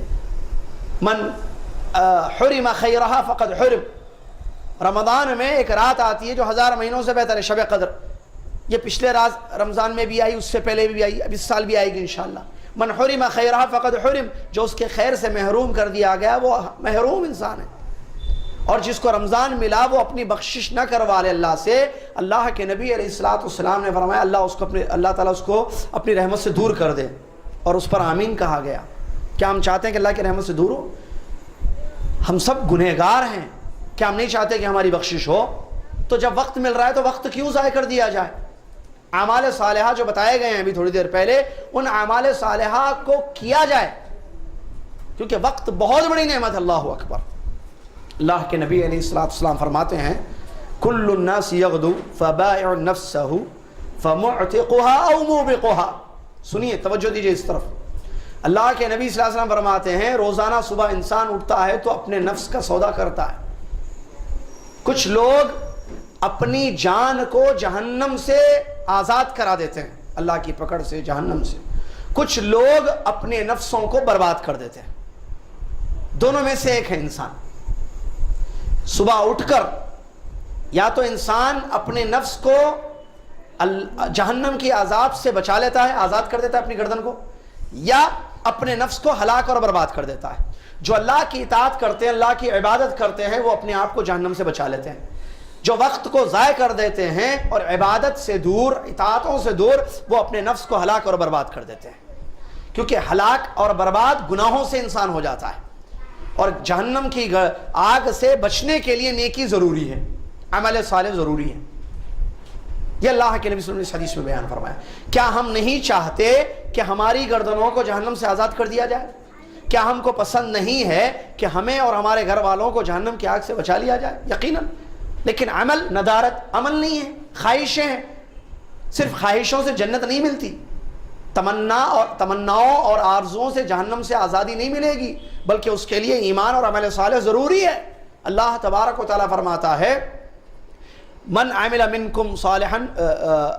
Speaker 5: من حرم خیرہا فقد حرم. رمضان میں ایک رات آتی ہے جو 1000 مہینوں سے بہتر ہے، شب قدر. یہ پچھلے رمضان میں بھی آئی، اس سے پہلے بھی آئی، اب اس سال بھی آئے گی انشاءاللہ. من حرم خیرہا فقد حرم، جو اس کے خیر سے محروم کر دیا گیا وہ محروم انسان ہے. اور جس کو رمضان ملا وہ اپنی بخشش نہ کروا لے اللہ سے. اللہ کے نبی علیہ السلام نے فرمایا اللہ تعالیٰ اس کو اپنی رحمت سے دور کر دے، اور اس پر آمین کہا گیا. کیا ہم چاہتے ہیں کہ اللہ کی رحمت سے دور ہو؟ ہم سب گنہگار ہیں. کیا ہم نہیں چاہتے کہ ہماری بخشش ہو؟ تو جب وقت مل رہا ہے تو وقت کیوں ضائع کر دیا جائے؟ اعمال صالحہ جو بتائے گئے ہیں ابھی تھوڑی دیر پہلے، ان اعمال صالحہ کو کیا جائے، کیونکہ وقت بہت بڑی نعمت. اللہ اکبر. اللہ کے نبی علیہ السلام فرماتے ہیں، کل الناس یغدو فبائع نفسہ فمعتقها او موبقها. سنیے، توجہ دیجئے اس طرف. اللہ کے نبی صلی اللہ علیہ وسلم فرماتے ہیں روزانہ صبح انسان اٹھتا ہے تو اپنے نفس کا سودا کرتا ہے. کچھ لوگ اپنی جان کو جہنم سے آزاد کرا دیتے ہیں، اللہ کی پکڑ سے، جہنم سے. کچھ لوگ اپنے نفسوں کو برباد کر دیتے ہیں. دونوں میں سے ایک ہے انسان. صبح اٹھ کر یا تو انسان اپنے نفس کو جہنم کی عذاب سے بچا لیتا ہے، آزاد کر دیتا ہے اپنی گردن کو، یا اپنے نفس کو ہلاک اور برباد کر دیتا ہے. جو اللہ کی اطاعت کرتے ہیں، اللہ کی عبادت کرتے ہیں، وہ اپنے آپ کو جہنم سے بچا لیتے ہیں. جو وقت کو ضائع کر دیتے ہیں اور عبادت سے دور، اطاعتوں سے دور، وہ اپنے نفس کو ہلاک اور برباد کر دیتے ہیں، کیونکہ ہلاک اور برباد گناہوں سے انسان ہو جاتا ہے، اور جہنم کی آگ سے بچنے کے لیے نیکی ضروری ہے، عمل صالح ضروری ہے۔ یہ اللہ کے نبی صلی اللہ علیہ وسلم نے اس حدیث میں بیان فرمایا۔ کیا ہم نہیں چاہتے کہ ہماری گردنوں کو جہنم سے آزاد کر دیا جائے؟ کیا ہم کو پسند نہیں ہے کہ ہمیں اور ہمارے گھر والوں کو جہنم کی آگ سے بچا لیا جائے؟ یقیناً، لیکن عمل ندارت، عمل نہیں ہے، خواہشیں ہیں۔ صرف خواہشوں سے جنت نہیں ملتی، تمناؤں اور آرزوؤں سے جہنم سے آزادی نہیں ملے گی، بلکہ اس کے لیے ایمان اور عمل صالح ضروری ہے۔ اللہ تبارک و تعالیٰ فرماتا ہے من عمل منکم صالحا،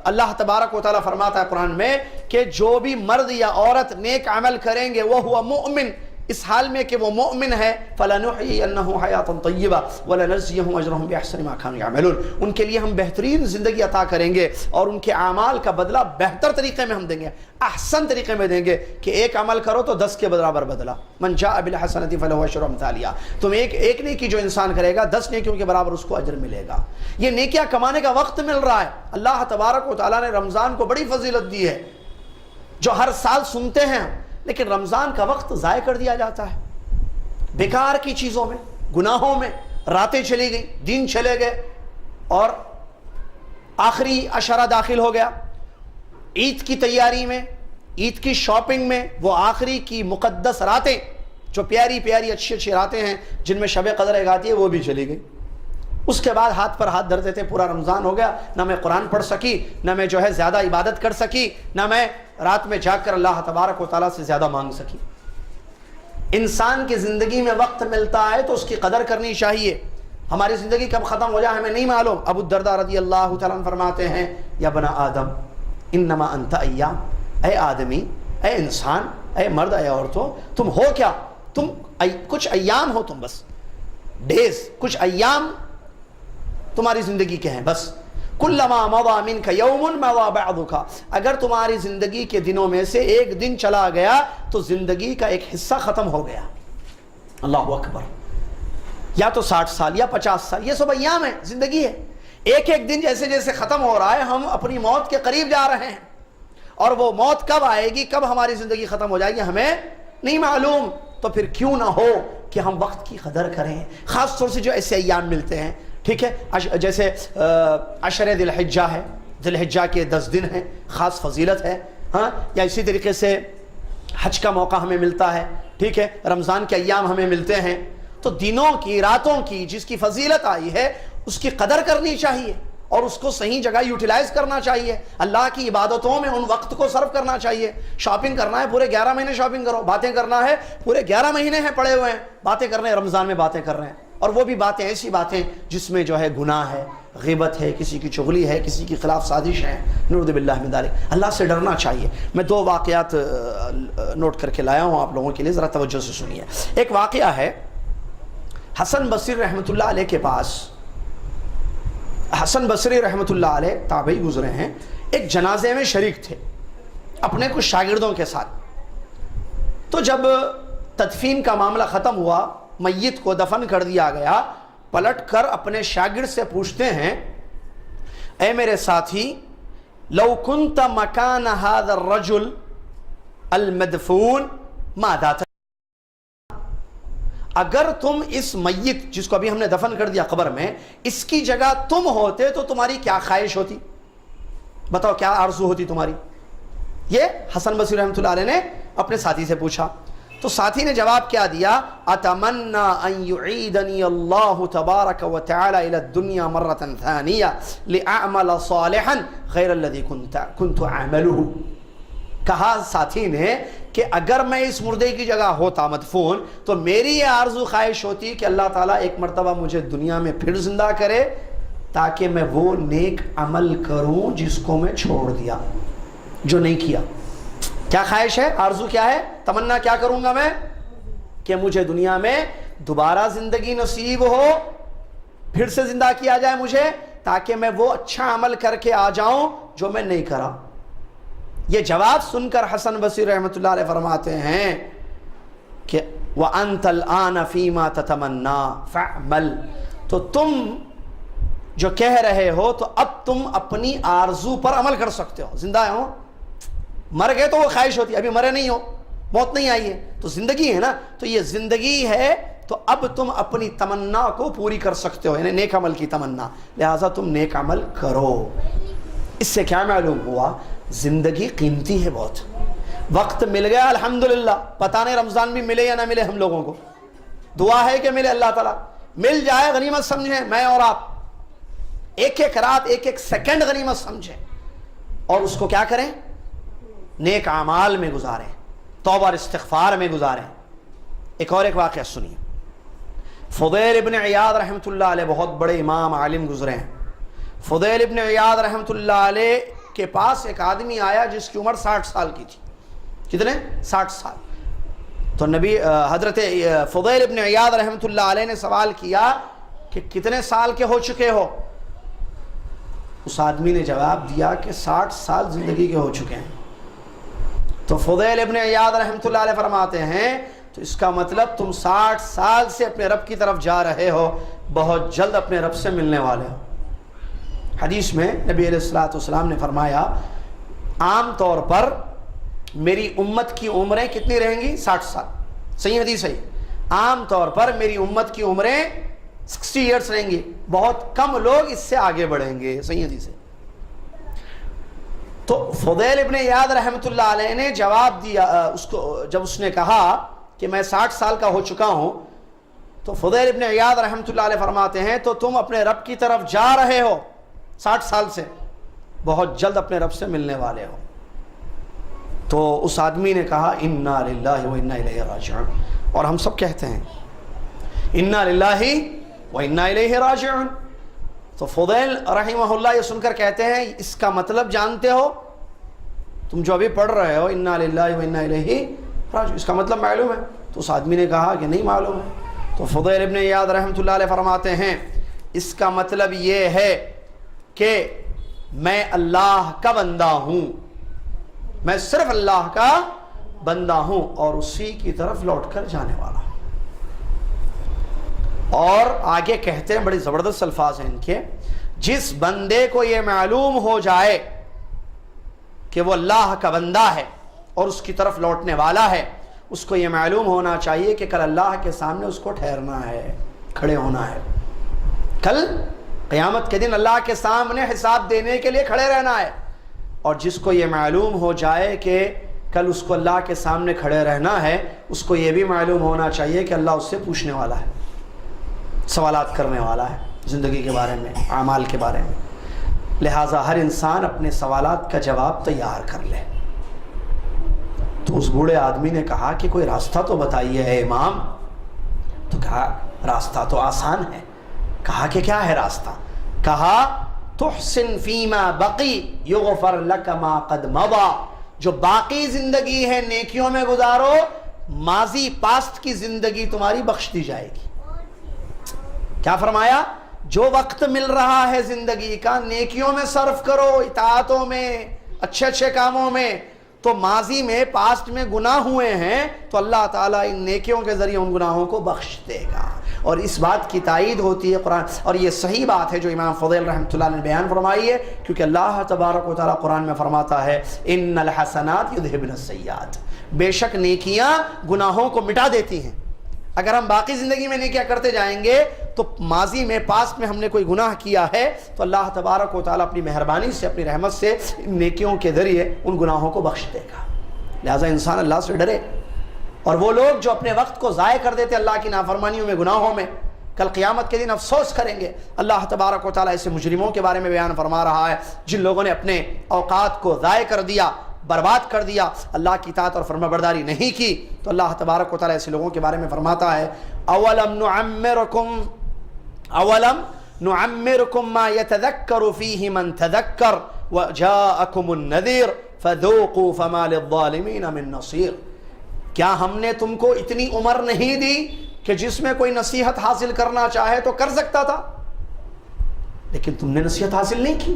Speaker 5: اللہ تبارک و تعالیٰ فرماتا ہے قرآن میں کہ جو بھی مرد یا عورت نیک عمل کریں گے وہ مؤمن، اس حال میں کہ وہ مومن ہے، فَلَنُحْيِيَنَّهُ حَيَاةً طَيِّبَةً وَلَنَجْزِيَهُمْ أَجْرَهُمْ بِأَحْسَنِ مَا كَانُوا يَعْمَلُونَ، ان کے لیے ہم بہترین زندگی عطا کریں گے اور ان کے اعمال کا بدلہ بہتر طریقے میں ہم دیں گے، احسن طریقے میں دیں گے، کہ ایک عمل کرو تو 10 کے برابر بدلہ، من جاء بالحسنۃ فلہ عشر امثالها، تم ایک نیکی جو انسان کرے گا 10 نیکیوں کے برابر اس کو اجر ملے گا۔ یہ نیکیاں کمانے کا وقت مل رہا ہے۔ اللہ تبارک و تعالیٰ نے رمضان کو بڑی فضیلت دی ہے، جو ہر سال سنتے ہیں، لیکن رمضان کا وقت ضائع کر دیا جاتا ہے بیکار کی چیزوں میں، گناہوں میں، راتیں چلی گئی، دن چلے گئے، اور آخری عشرہ داخل ہو گیا، عید کی تیاری میں، عید کی شاپنگ میں، وہ آخری کی مقدس راتیں جو پیاری پیاری اچھی راتیں ہیں جن میں شب قدر ایک آتی ہے، وہ بھی چلی گئی۔ اس کے بعد ہاتھ پر ہاتھ دھرتے تھے، پورا رمضان ہو گیا، نہ میں قرآن پڑھ سکی، نہ میں زیادہ عبادت کر سکی، نہ میں رات میں جاگ کر اللہ تبارک و تعالیٰ سے زیادہ مانگ سکی۔ انسان کی زندگی میں وقت ملتا ہے تو اس کی قدر کرنی چاہیے۔ ہماری زندگی کب ختم ہو جائے ہمیں نہیں معلوم۔ ابو الدرداء رضی اللہ تعالیٰ عنہ فرماتے ہیں یا بنا آدم انما انت ایام، اے آدمی، اے انسان، اے مرد، اے عورتوں، تم ہو کیا؟ تم کچھ ایام ہو، تم بس ڈیز، کچھ ایام تمہاری زندگی کے ہیں بس۔ کلما مضى منك يوم مضى بعضك، اگر تمہاری زندگی کے دنوں میں سے ایک دن چلا گیا تو زندگی کا ایک حصہ ختم ہو گیا۔ اللہ اکبر۔ یا تو 60 سال یا 50 سال، یہ سب ایام ہیں، زندگی ہے۔ ایک ایک دن جیسے جیسے ختم ہو رہا ہے ہم اپنی موت کے قریب جا رہے ہیں، اور وہ موت کب آئے گی، کب ہماری زندگی ختم ہو جائے گی ہمیں نہیں معلوم۔ تو پھر کیوں نہ ہو کہ ہم وقت کی قدر کریں، خاص طور سے جو ایسے ایام ملتے ہیں، ٹھیک ہے، جیسے عشر ذی الحجہ ہے، ذی الحجہ کے 10 دن ہیں، خاص فضیلت ہے، ہاں، یا اسی طریقے سے حج کا موقع ہمیں ملتا ہے، ٹھیک ہے، رمضان کے ایام ہمیں ملتے ہیں، تو دنوں کی، راتوں کی جس کی فضیلت آئی ہے اس کی قدر کرنی چاہیے اور اس کو صحیح جگہ یوٹیلائز کرنا چاہیے، اللہ کی عبادتوں میں ان وقت کو صرف کرنا چاہیے۔ شاپنگ کرنا ہے پورے 11 مہینے شاپنگ کرو، باتیں کرنا ہے پورے 11 مہینے ہیں پڑے ہوئے ہیں، باتیں کر رہے ہیں، رمضان میں باتیں کر رہے ہیں، اور وہ بھی باتیں ایسی باتیں جس میں گناہ ہے، غیبت ہے، کسی کی چغلی ہے، کسی کے خلاف سازش ہے، نعوذ باللہ من ذلک۔ اللہ سے ڈرنا چاہیے۔ میں 2 واقعات نوٹ کر کے لایا ہوں آپ لوگوں کے لیے، ذرا توجہ سے سنیے۔ ایک واقعہ ہے حسن بصری رحمۃ اللہ علیہ کے پاس۔ حسن بصری رحمۃ اللہ علیہ تابعی گزرے ہیں، ایک جنازے میں شریک تھے اپنے کچھ شاگردوں کے ساتھ۔ تو جب تدفین کا معاملہ ختم ہوا، میت کو دفن کر دیا گیا، پلٹ کر اپنے شاگرد سے پوچھتے ہیں، اے میرے ساتھی، لو کنت مکان هذا الرجل المدفون ماذا تفعل؟ اگر تم اس میت جس کو ابھی ہم نے دفن کر دیا قبر میں، اس کی جگہ تم ہوتے تو تمہاری کیا خواہش ہوتی؟ بتاؤ کیا آرزو ہوتی تمہاری؟ یہ حسن بصری رحمۃ اللہ علیہ نے اپنے ساتھی سے پوچھا، تو ساتھی نے جواب کیا دیا، اتمنى ان يعيدني الله تبارك وتعالى الى الدنيا مرة ثانية لاعمل صالحا غير الذي كنت اعمله۔ کہا ساتھی نے کہ اگر میں اس مردے کی جگہ ہوتا مدفون تو میری یہ آرزو خواہش ہوتی کہ اللہ تعالیٰ ایک مرتبہ مجھے دنیا میں پھر زندہ کرے تاکہ میں وہ نیک عمل کروں جس کو میں چھوڑ دیا، جو نہیں کیا۔ کیا خواہش ہے، آرزو کیا ہے، تمنا کیا کروں گا میں؟ کہ مجھے دنیا میں دوبارہ زندگی نصیب ہو، پھر سے زندہ کیا جائے مجھے، تاکہ میں وہ اچھا عمل کر کے آ جاؤں جو میں نہیں کرا۔ یہ جواب سن کر حسن بصری رحمۃ اللہ علیہ فرماتے ہیں کہ وَأَنْتَ الْآنَ فِي مَا تَتَمَنَّا فَعْمَلْ، تو تم جو کہہ رہے ہو تو اب تم اپنی آرزو پر عمل کر سکتے ہو. زندہ ہو, مر گئے تو وہ خواہش ہوتی ہے, ابھی مرے نہیں ہو, موت نہیں آئی ہے تو زندگی ہے نا, تو یہ زندگی ہے تو اب تم اپنی تمنا کو پوری کر سکتے ہو, یعنی نیک عمل کی تمنا, لہٰذا تم نیک عمل کرو. اس سے کیا معلوم ہوا؟ زندگی قیمتی ہے بہت. وقت مل گیا الحمدللہ, پتہ نہیں رمضان بھی ملے یا نہ ملے ہم لوگوں کو, دعا ہے کہ ملے, اللہ تعالیٰ مل جائے غنیمت سمجھیں, میں اور آپ ایک ایک رات ایک ایک سیکنڈ غنیمت سمجھیں اور اس کو کیا کریں؟ نیک اعمال میں گزاریں, توبہ اور استغفار میں گزاریں. ایک اور ایک واقعہ سنیے. فضیل ابن عیاض رحمۃ اللہ علیہ بہت بڑے امام عالم گزرے ہیں. فضیل ابن عیاض رحمۃ اللہ علیہ کے پاس ایک آدمی آیا جس کی عمر 60 سال کی تھی. کتنے؟ 60 سال. تو نبی حضرت فضیل ابن عیاض رحمۃ اللہ علیہ نے سوال کیا کہ کتنے سال کے ہو چکے ہو؟ اس آدمی نے جواب دیا کہ 60 سال زندگی کے ہو چکے ہیں. تو فضیل ابن عیاض رحمۃ اللہ علیہ فرماتے ہیں تو اس کا مطلب تم 60 سال سے اپنے رب کی طرف جا رہے ہو, بہت جلد اپنے رب سے ملنے والے ہو. حدیث میں نبی علیہ الصلوۃ والسلام نے فرمایا عام طور پر میری امت کی عمریں کتنی رہیں گی؟ 60 سال. صحیح حدیث ہے. عام طور پر میری امت کی عمریں 60 ایئرس رہیں گی, بہت کم لوگ اس سے آگے بڑھیں گے. صحیح حدیث ہے. تو فضیل ابن عیاض رحمۃ اللہ علیہ نے جواب دیا اس کو, جب اس نے کہا کہ میں 60 سال کا ہو چکا ہوں, تو فضیل ابن عیاض رحمۃ اللہ علیہ فرماتے ہیں تو تم اپنے رب کی طرف جا رہے ہو 60 سال سے, بہت جلد اپنے رب سے ملنے والے ہو. تو اس آدمی نے کہا انا للہ و انا الیہ راجعون, اور ہم سب کہتے ہیں انا للہ و انا الیہ راجعون. تو فضیل رحمہ اللہ یہ سن کر کہتے ہیں اس کا مطلب جانتے ہو؟ تم جو ابھی پڑھ رہے ہو انا للہ و انا الیہ راجعون, اس کا مطلب معلوم ہے؟ تو اس آدمی نے کہا کہ نہیں معلوم ہے. تو فضیل ابن عیاض رحمۃ اللہ علیہ فرماتے ہیں اس کا مطلب یہ ہے کہ میں اللہ کا بندہ ہوں, میں صرف اللہ کا بندہ ہوں اور اسی کی طرف لوٹ کر جانے والا ہوں. اور آگے کہتے ہیں, بڑی زبردست الفاظ ہیں ان کے, جس بندے کو یہ معلوم ہو جائے کہ وہ اللہ کا بندہ ہے اور اس کی طرف لوٹنے والا ہے, اس کو یہ معلوم ہونا چاہیے کہ کل اللہ کے سامنے اس کو ٹھہرنا ہے, کھڑے ہونا ہے. کل قیامت کے دن اللہ کے سامنے حساب دینے کے لیے کھڑے رہنا ہے. اور جس کو یہ معلوم ہو جائے کہ کل اس کو اللہ کے سامنے کھڑے رہنا ہے, اس کو یہ بھی معلوم ہونا چاہیے کہ اللہ اس سے پوچھنے والا ہے, سوالات کرنے والا ہے زندگی کے بارے میں, اعمال کے بارے میں. لہٰذا ہر انسان اپنے سوالات کا جواب تیار کر لے. تو اس بوڑھے آدمی نے کہا کہ کوئی راستہ تو بتائیے اے امام. تو کہا راستہ تو آسان ہے. کہا کہ کیا ہے راستہ؟ کہا تحسن فیما بقی یغفر لک ما قد مضی, جو باقی زندگی ہے نیکیوں میں گزارو, ماضی پاسٹ کی زندگی تمہاری بخش دی جائے گی. کیا فرمایا؟ جو وقت مل رہا ہے زندگی کا نیکیوں میں صرف کرو, اطاعتوں میں, اچھے اچھے کاموں میں. تو ماضی میں پاسٹ میں گناہ ہوئے ہیں تو اللہ تعالیٰ ان نیکیوں کے ذریعے ان گناہوں کو بخش دے گا. اور اس بات کی تائید ہوتی ہے قرآن, اور یہ صحیح بات ہے جو امام فضیل رحمۃ اللہ نے بیان فرمائی ہے, کیونکہ اللہ تبارک و تعالیٰ قرآن میں فرماتا ہے ان الحسنات یذھبن السیئات, بے شک نیکیاں گناہوں کو مٹا دیتی ہیں. اگر ہم باقی زندگی میں نیکیاں کرتے جائیں گے تو ماضی میں پاسٹ میں ہم نے کوئی گناہ کیا ہے تو اللہ تبارک و تعالیٰ اپنی مہربانی سے, اپنی رحمت سے نیکیوں کے ذریعے ان گناہوں کو بخش دے گا. لہٰذا انسان اللہ سے ڈرے. اور وہ لوگ جو اپنے وقت کو ضائع کر دیتے اللہ کی نافرمانیوں میں, گناہوں میں, کل قیامت کے دن افسوس کریں گے. اللہ تبارک و تعالیٰ ایسے مجرموں کے بارے میں بیان فرما رہا ہے جن لوگوں نے اپنے اوقات کو ضائع کر دیا, برباد کر دیا, اللہ کی اطاعت اور فرمانبرداری نہیں کی. تو اللہ تبارک و تعالیٰ ایسے لوگوں کے بارے میں فرماتا ہے اولم نعمرکم ما يتذکر فیہ من تذکر وجاءکم النذیر فذوقوا فما للظالمین من نصیر. کیا ہم نے تم کو اتنی عمر نہیں دی کہ جس میں کوئی نصیحت حاصل کرنا چاہے تو کر سکتا تھا, لیکن تم نے نصیحت حاصل نہیں کی,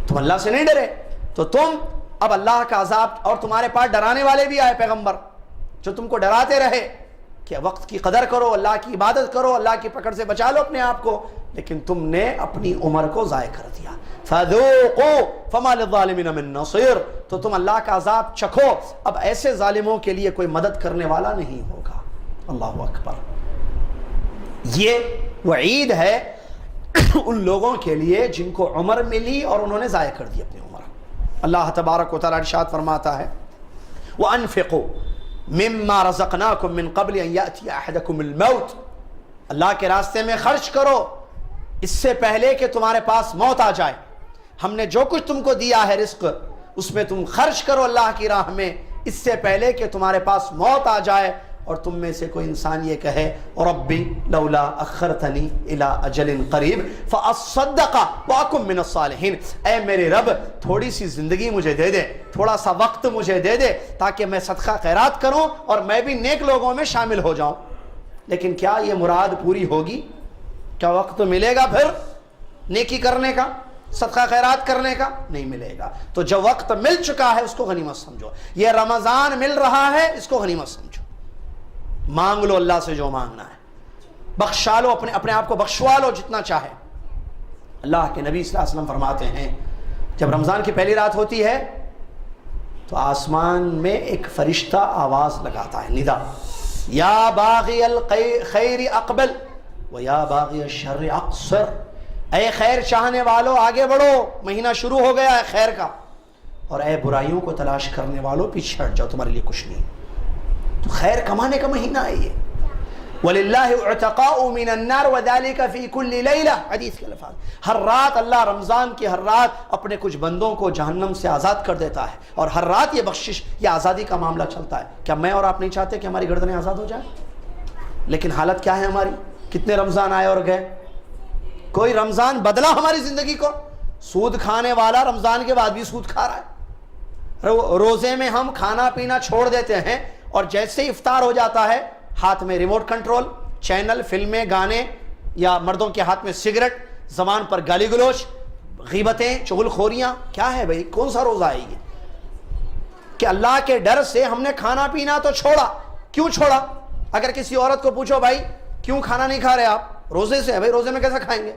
Speaker 5: تم اللہ سے نہیں ڈرے. تو تم اب اللہ کا عذاب, اور تمہارے پاس ڈرانے والے بھی آئے پیغمبر جو تم کو ڈراتے رہے کہ وقت کی قدر کرو, اللہ کی عبادت کرو, اللہ کی پکڑ سے بچا لو اپنے آپ کو, لیکن تم نے اپنی عمر کو ضائع کر دیا. فَذُوقُوا فَمَا لِلظَّالِمِينَ مِن نَصِيرٍ. تو تم اللہ کا عذاب چکھو, اب ایسے ظالموں کے لیے کوئی مدد کرنے والا نہیں ہوگا. اللہ اکبر. یہ وعید ہے ان لوگوں کے لیے جن کو عمر ملی اور انہوں نے ضائع کر دی اپنی عمر. اللہ تبارک و تعالیٰ ارشاد فرماتا ہے وَأَنفِقُوا مِمَّا رَزَقْنَاكُم مِّن قَبْلِ أَن يَأْتِيَ أَحَدَكُمُ الْمَوْتُ. اللہ کے راستے میں خرچ کرو اس سے پہلے کہ تمہارے پاس موت آ جائے. ہم نے جو کچھ تم کو دیا ہے رزق, اس میں تم خرچ کرو اللہ کی راہ میں اس سے پہلے کہ تمہارے پاس موت آ جائے. اور تم میں سے کوئی انسان یہ کہے ربی لولا اخرتنی الی اجل قریب فاصدق واکن من الصالحین, اے میرے رب تھوڑی سی زندگی مجھے دے دے, تھوڑا سا وقت مجھے دے دے تاکہ میں صدقہ خیرات کروں اور میں بھی نیک لوگوں میں شامل ہو جاؤں. لیکن کیا یہ مراد پوری ہوگی؟ کیا وقت ملے گا پھر نیکی کرنے کا, صدقہ خیرات کرنے کا؟ نہیں ملے گا. تو جو وقت مل چکا ہے اس کو غنیمت سمجھو. یہ رمضان مل رہا ہے, اس کو غنیمت سمجھو. مانگ لو اللہ سے جو مانگنا ہے, بخشا لو اپنے آپ کو بخشوا لو جتنا چاہے. اللہ کے نبی صلی اللہ علیہ وسلم فرماتے ہیں جب رمضان کی پہلی رات ہوتی ہے تو آسمان میں ایک فرشتہ آواز لگاتا ہے, ندا, یا باغی الخیر اقبل و یا باغی الشر اقصر. اے خیر چاہنے والو آگے بڑھو, مہینہ شروع ہو گیا ہے خیر کا, اور اے برائیوں کو تلاش کرنے والو پیچھے ہٹ جاؤ, تمہارے لیے کچھ نہیں. تو خیر کمانے کا مہینہ ہے یہ. وَلِلَّهِ عُتَقَاءُ مِنَ النَّارِ وَذَلِكَ فِي كُلِّ لَيْلَةٍ. حدیث کے الفاظ, ہر رات اللہ رمضان کی ہر رات اپنے کچھ بندوں کو جہنم سے آزاد کر دیتا ہے, اور ہر رات یہ بخشش, یہ آزادی کا معاملہ چلتا ہے. کیا میں اور آپ نہیں چاہتے کہ ہماری گردنیں آزاد ہو جائیں؟ لیکن حالت کیا ہے ہماری؟ کتنے رمضان آئے اور گئے, کوئی رمضان بدلا ہماری زندگی کو؟ سود کھانے والا رمضان کے بعد بھی سود کھا رہا ہے. روزے میں ہم کھانا پینا چھوڑ دیتے ہیں اور جیسے ہی افطار ہو جاتا ہے ہاتھ میں ریموٹ کنٹرول, چینل, فلمیں, گانے, یا مردوں کے ہاتھ میں سگریٹ, زبان پر گالی گلوچ, غیبتیں, چغل خوریاں. کیا ہے بھائی, کون سا روزہ ہے یہ کہ اللہ کے ڈر سے ہم نے کھانا پینا تو چھوڑا؟ کیوں چھوڑا؟ اگر کسی عورت کو پوچھو بھائی کیوں کھانا نہیں کھا رہے آپ, روزے سے. بھائی روزے میں کیسا کھائیں گے؟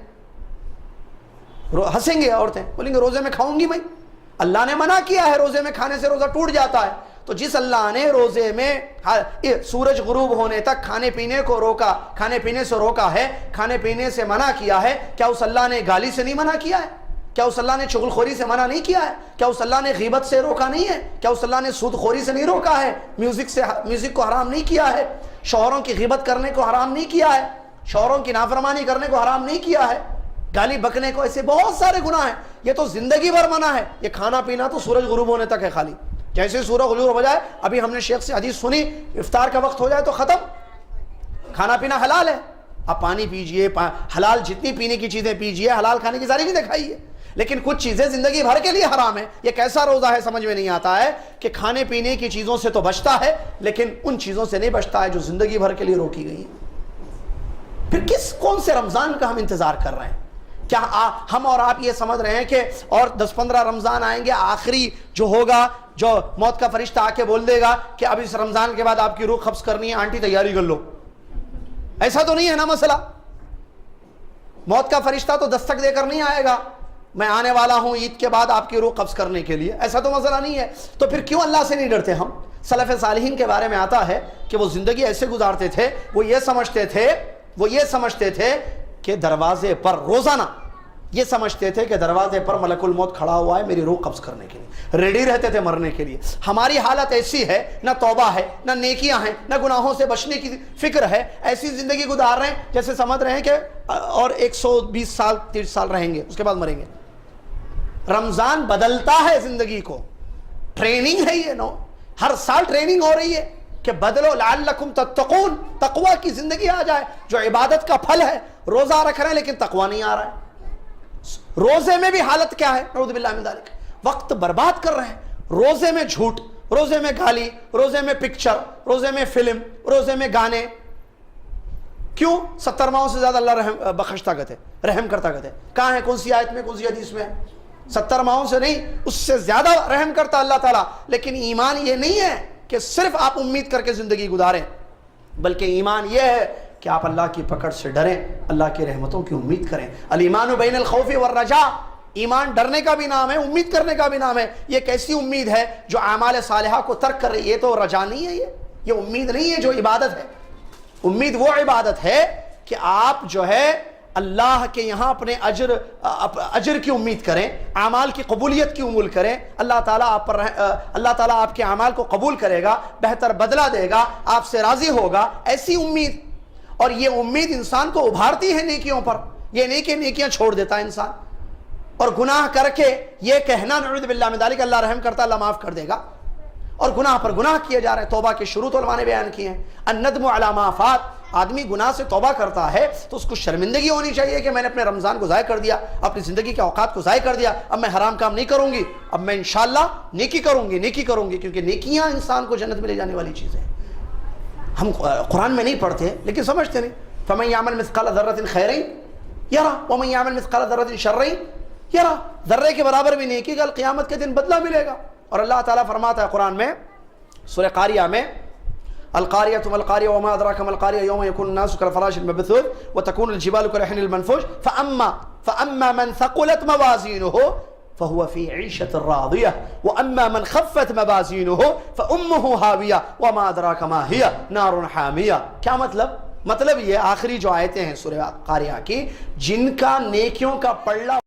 Speaker 5: ہنسیں گے عورتیں, بولیں گے روزے میں کھاؤں گی. بھائی اللہ نے منع کیا ہے, روزے میں کھانے سے روزہ ٹوٹ جاتا ہے. تو جس اللہ نے روزے میں سورج غروب ہونے تک کھانے پینے کو روکا, کھانے پینے سے روکا ہے, کھانے پینے سے منع کیا ہے, کیا اس اللہ نے گالی سے نہیں منع کیا ہے؟ کیا اس اللہ نے چغل خوری سے منع نہیں کیا ہے؟ کیا اس اللہ نے غیبت سے روکا نہیں ہے؟ کیا اس اللہ نے سود خوری سے نہیں روکا ہے؟ میوزک کو حرام نہیں کیا ہے؟ شوہروں کی غیبت کرنے کو حرام نہیں کیا ہے؟ شوہروں کی نافرمانی کرنے کو حرام نہیں کیا ہے؟ گالی بکنے کو, ایسے بہت سارے گناہ ہیں. یہ تو زندگی بھر منع ہے. یہ کھانا پینا تو سورج غروب ہونے تک ہے خالی. جیسے سورج غروب ہو جائے, ابھی ہم نے شیخ سے حدیث سنی, افطار کا وقت ہو جائے تو ختم. کھانا پینا حلال ہے, آپ پانی پیجئے, حلال جتنی پینے کی چیزیں پیجئے, حلال کھانے کی ساری چیزیں کھائیے. لیکن کچھ چیزیں زندگی بھر کے لیے حرام ہے. یہ کیسا روزہ ہے سمجھ میں نہیں آتا ہے کہ کھانے پینے کی چیزوں سے تو بچتا ہے لیکن ان چیزوں سے نہیں بچتا ہے جو زندگی بھر کے لیے روکی گئی ہیں. پھر کون سے رمضان کا ہم انتظار کر رہے ہیں؟ کیا ہم اور آپ یہ سمجھ رہے ہیں کہ اور 10-15 رمضان آئیں گے, آخری جو ہوگا, جو موت کا فرشتہ آ کے بول دے گا کہ اب اس رمضان کے بعد آپ کی روح قبض کرنی ہے, آنٹی تیاری کر لو. ایسا تو نہیں ہے نا مسئلہ. موت کا فرشتہ تو دستک دے کر نہیں آئے گا میں آنے والا ہوں عید کے بعد آپ کی روح قبض کرنے کے لیے, ایسا تو مسئلہ نہیں ہے. تو پھر کیوں اللہ سے نہیں ڈرتے ہم؟ سلف صالحین کے بارے میں آتا ہے کہ وہ زندگی ایسے گزارتے تھے, وہ یہ سمجھتے تھے کہ دروازے پر روزانہ یہ سمجھتے تھے کہ دروازے پر ملک الموت کھڑا ہوا ہے میری روح قبض کرنے کے لیے, ریڈی رہتے تھے مرنے کے لیے. ہماری حالت ایسی ہے, نہ توبہ ہے, نہ نیکیاں ہیں, نہ گناہوں سے بچنے کی فکر ہے. ایسی زندگی گزار رہے ہیں جیسے سمجھ رہے ہیں کہ اور 120 سال 30 سال رہیں گے, اس کے بعد مریں گے. رمضان بدلتا ہے زندگی کو, ٹریننگ ہے یہ. ہر سال ٹریننگ ہو رہی ہے کہ بدلو لعلکم تتقون, تقوی کی زندگی آ جائے جو عبادت کا پھل ہے. روزہ رکھ رہے ہیں لیکن تقوی نہیں آ رہا ہے. روزے میں بھی حالت کیا ہے, نعوذ باللہ من ذالک, وقت برباد کر رہے ہیں. روزے میں جھوٹ, روزے میں گالی, روزے میں پکچر, روزے میں فلم, روزے میں گانے. کیوں؟ 70 ماہوں سے زیادہ اللہ بخشتا کہتے, رحم کرتا کہتے. کہاں ہے, کون سی آیت میں, کون سی حدیث میں؟ 70 ماہوں سے نہیں, اس سے زیادہ رحم کرتا اللہ تعالیٰ. لیکن ایمان یہ نہیں ہے کہ صرف آپ امید کر کے زندگی گزاریں, بلکہ ایمان یہ ہے کہ آپ اللہ کی پکڑ سے ڈریں، اللہ کی رحمتوں کی امید کریں۔ الایمان بین الخوف والرجاء، ایمان ڈرنے کا بھی نام ہے، امید کرنے کا بھی نام ہے۔ یہ کیسی امید ہے جو اعمال صالحہ کو ترک کر رہی ہے؟ یہ تو رجا نہیں ہے، یہ امید نہیں ہے جو عبادت ہے۔ امید وہ عبادت ہے کہ آپ جو ہے اللہ کے یہاں اپنے اجر کی امید کریں، اعمال کی قبولیت کی امید کریں۔ اللہ تعالیٰ آپ کے اعمال کو قبول کرے گا، بہتر بدلہ دے گا، آپ سے راضی ہوگا، ایسی امید۔ اور یہ امید انسان کو ابھارتی ہے نیکیوں پر، یہ نہیں کہ نیکیاں چھوڑ دیتا ہے انسان اور گناہ کر کے یہ کہنا نعوذ باللہ من ذالک اللہ رحم کرتا اللہ معاف کر دے گا، اور گناہ پر گناہ کیے جا رہے ہیں۔ توبہ کے شروط علماء نے بیان کیے ہیں، الندم علی ما فات، آدمی گناہ سے توبہ کرتا ہے تو اس کو شرمندگی ہونی چاہیے کہ میں نے اپنے رمضان کو ضائع کر دیا، اپنی زندگی کے اوقات کو ضائع کر دیا، اب میں حرام کام نہیں کروں گی، اب میں انشاءاللہ نیکی کروں گی، کیونکہ نیکیاں انسان کو جنت میں لے جانے والی چیزیں ہیں۔ ہم قرآن میں نہیں پڑھتے لیکن سمجھتے نہیں۔ فمن یعمل مثقال ذرۃ خیرا یرا ومن یعمل مثقال ذرۃ شرا یرا، ذرے کے برابر بھی نیکی کا قیامت کے دن بدلہ ملے گا۔ اور اللہ تعالیٰ فرماتا ہے قرآن میں سورہ قاریہ میں، القاریۃ ما القاریہ وما ادراک ما القاریہ یوم یکون الناس کالفراش المبثوث وتکون الجبال کالعہن المنفوش فاما من ثقلت موازینہ فهو في عيشة راضية وأما من خفت موازينه فأمه هاوية وما أدراك ما هي نار حامية۔ کیا مطلب یہ آخری جو آیتیں ہیں سورہ قاریہ کی، جن کا نیکیوں کا پلڑا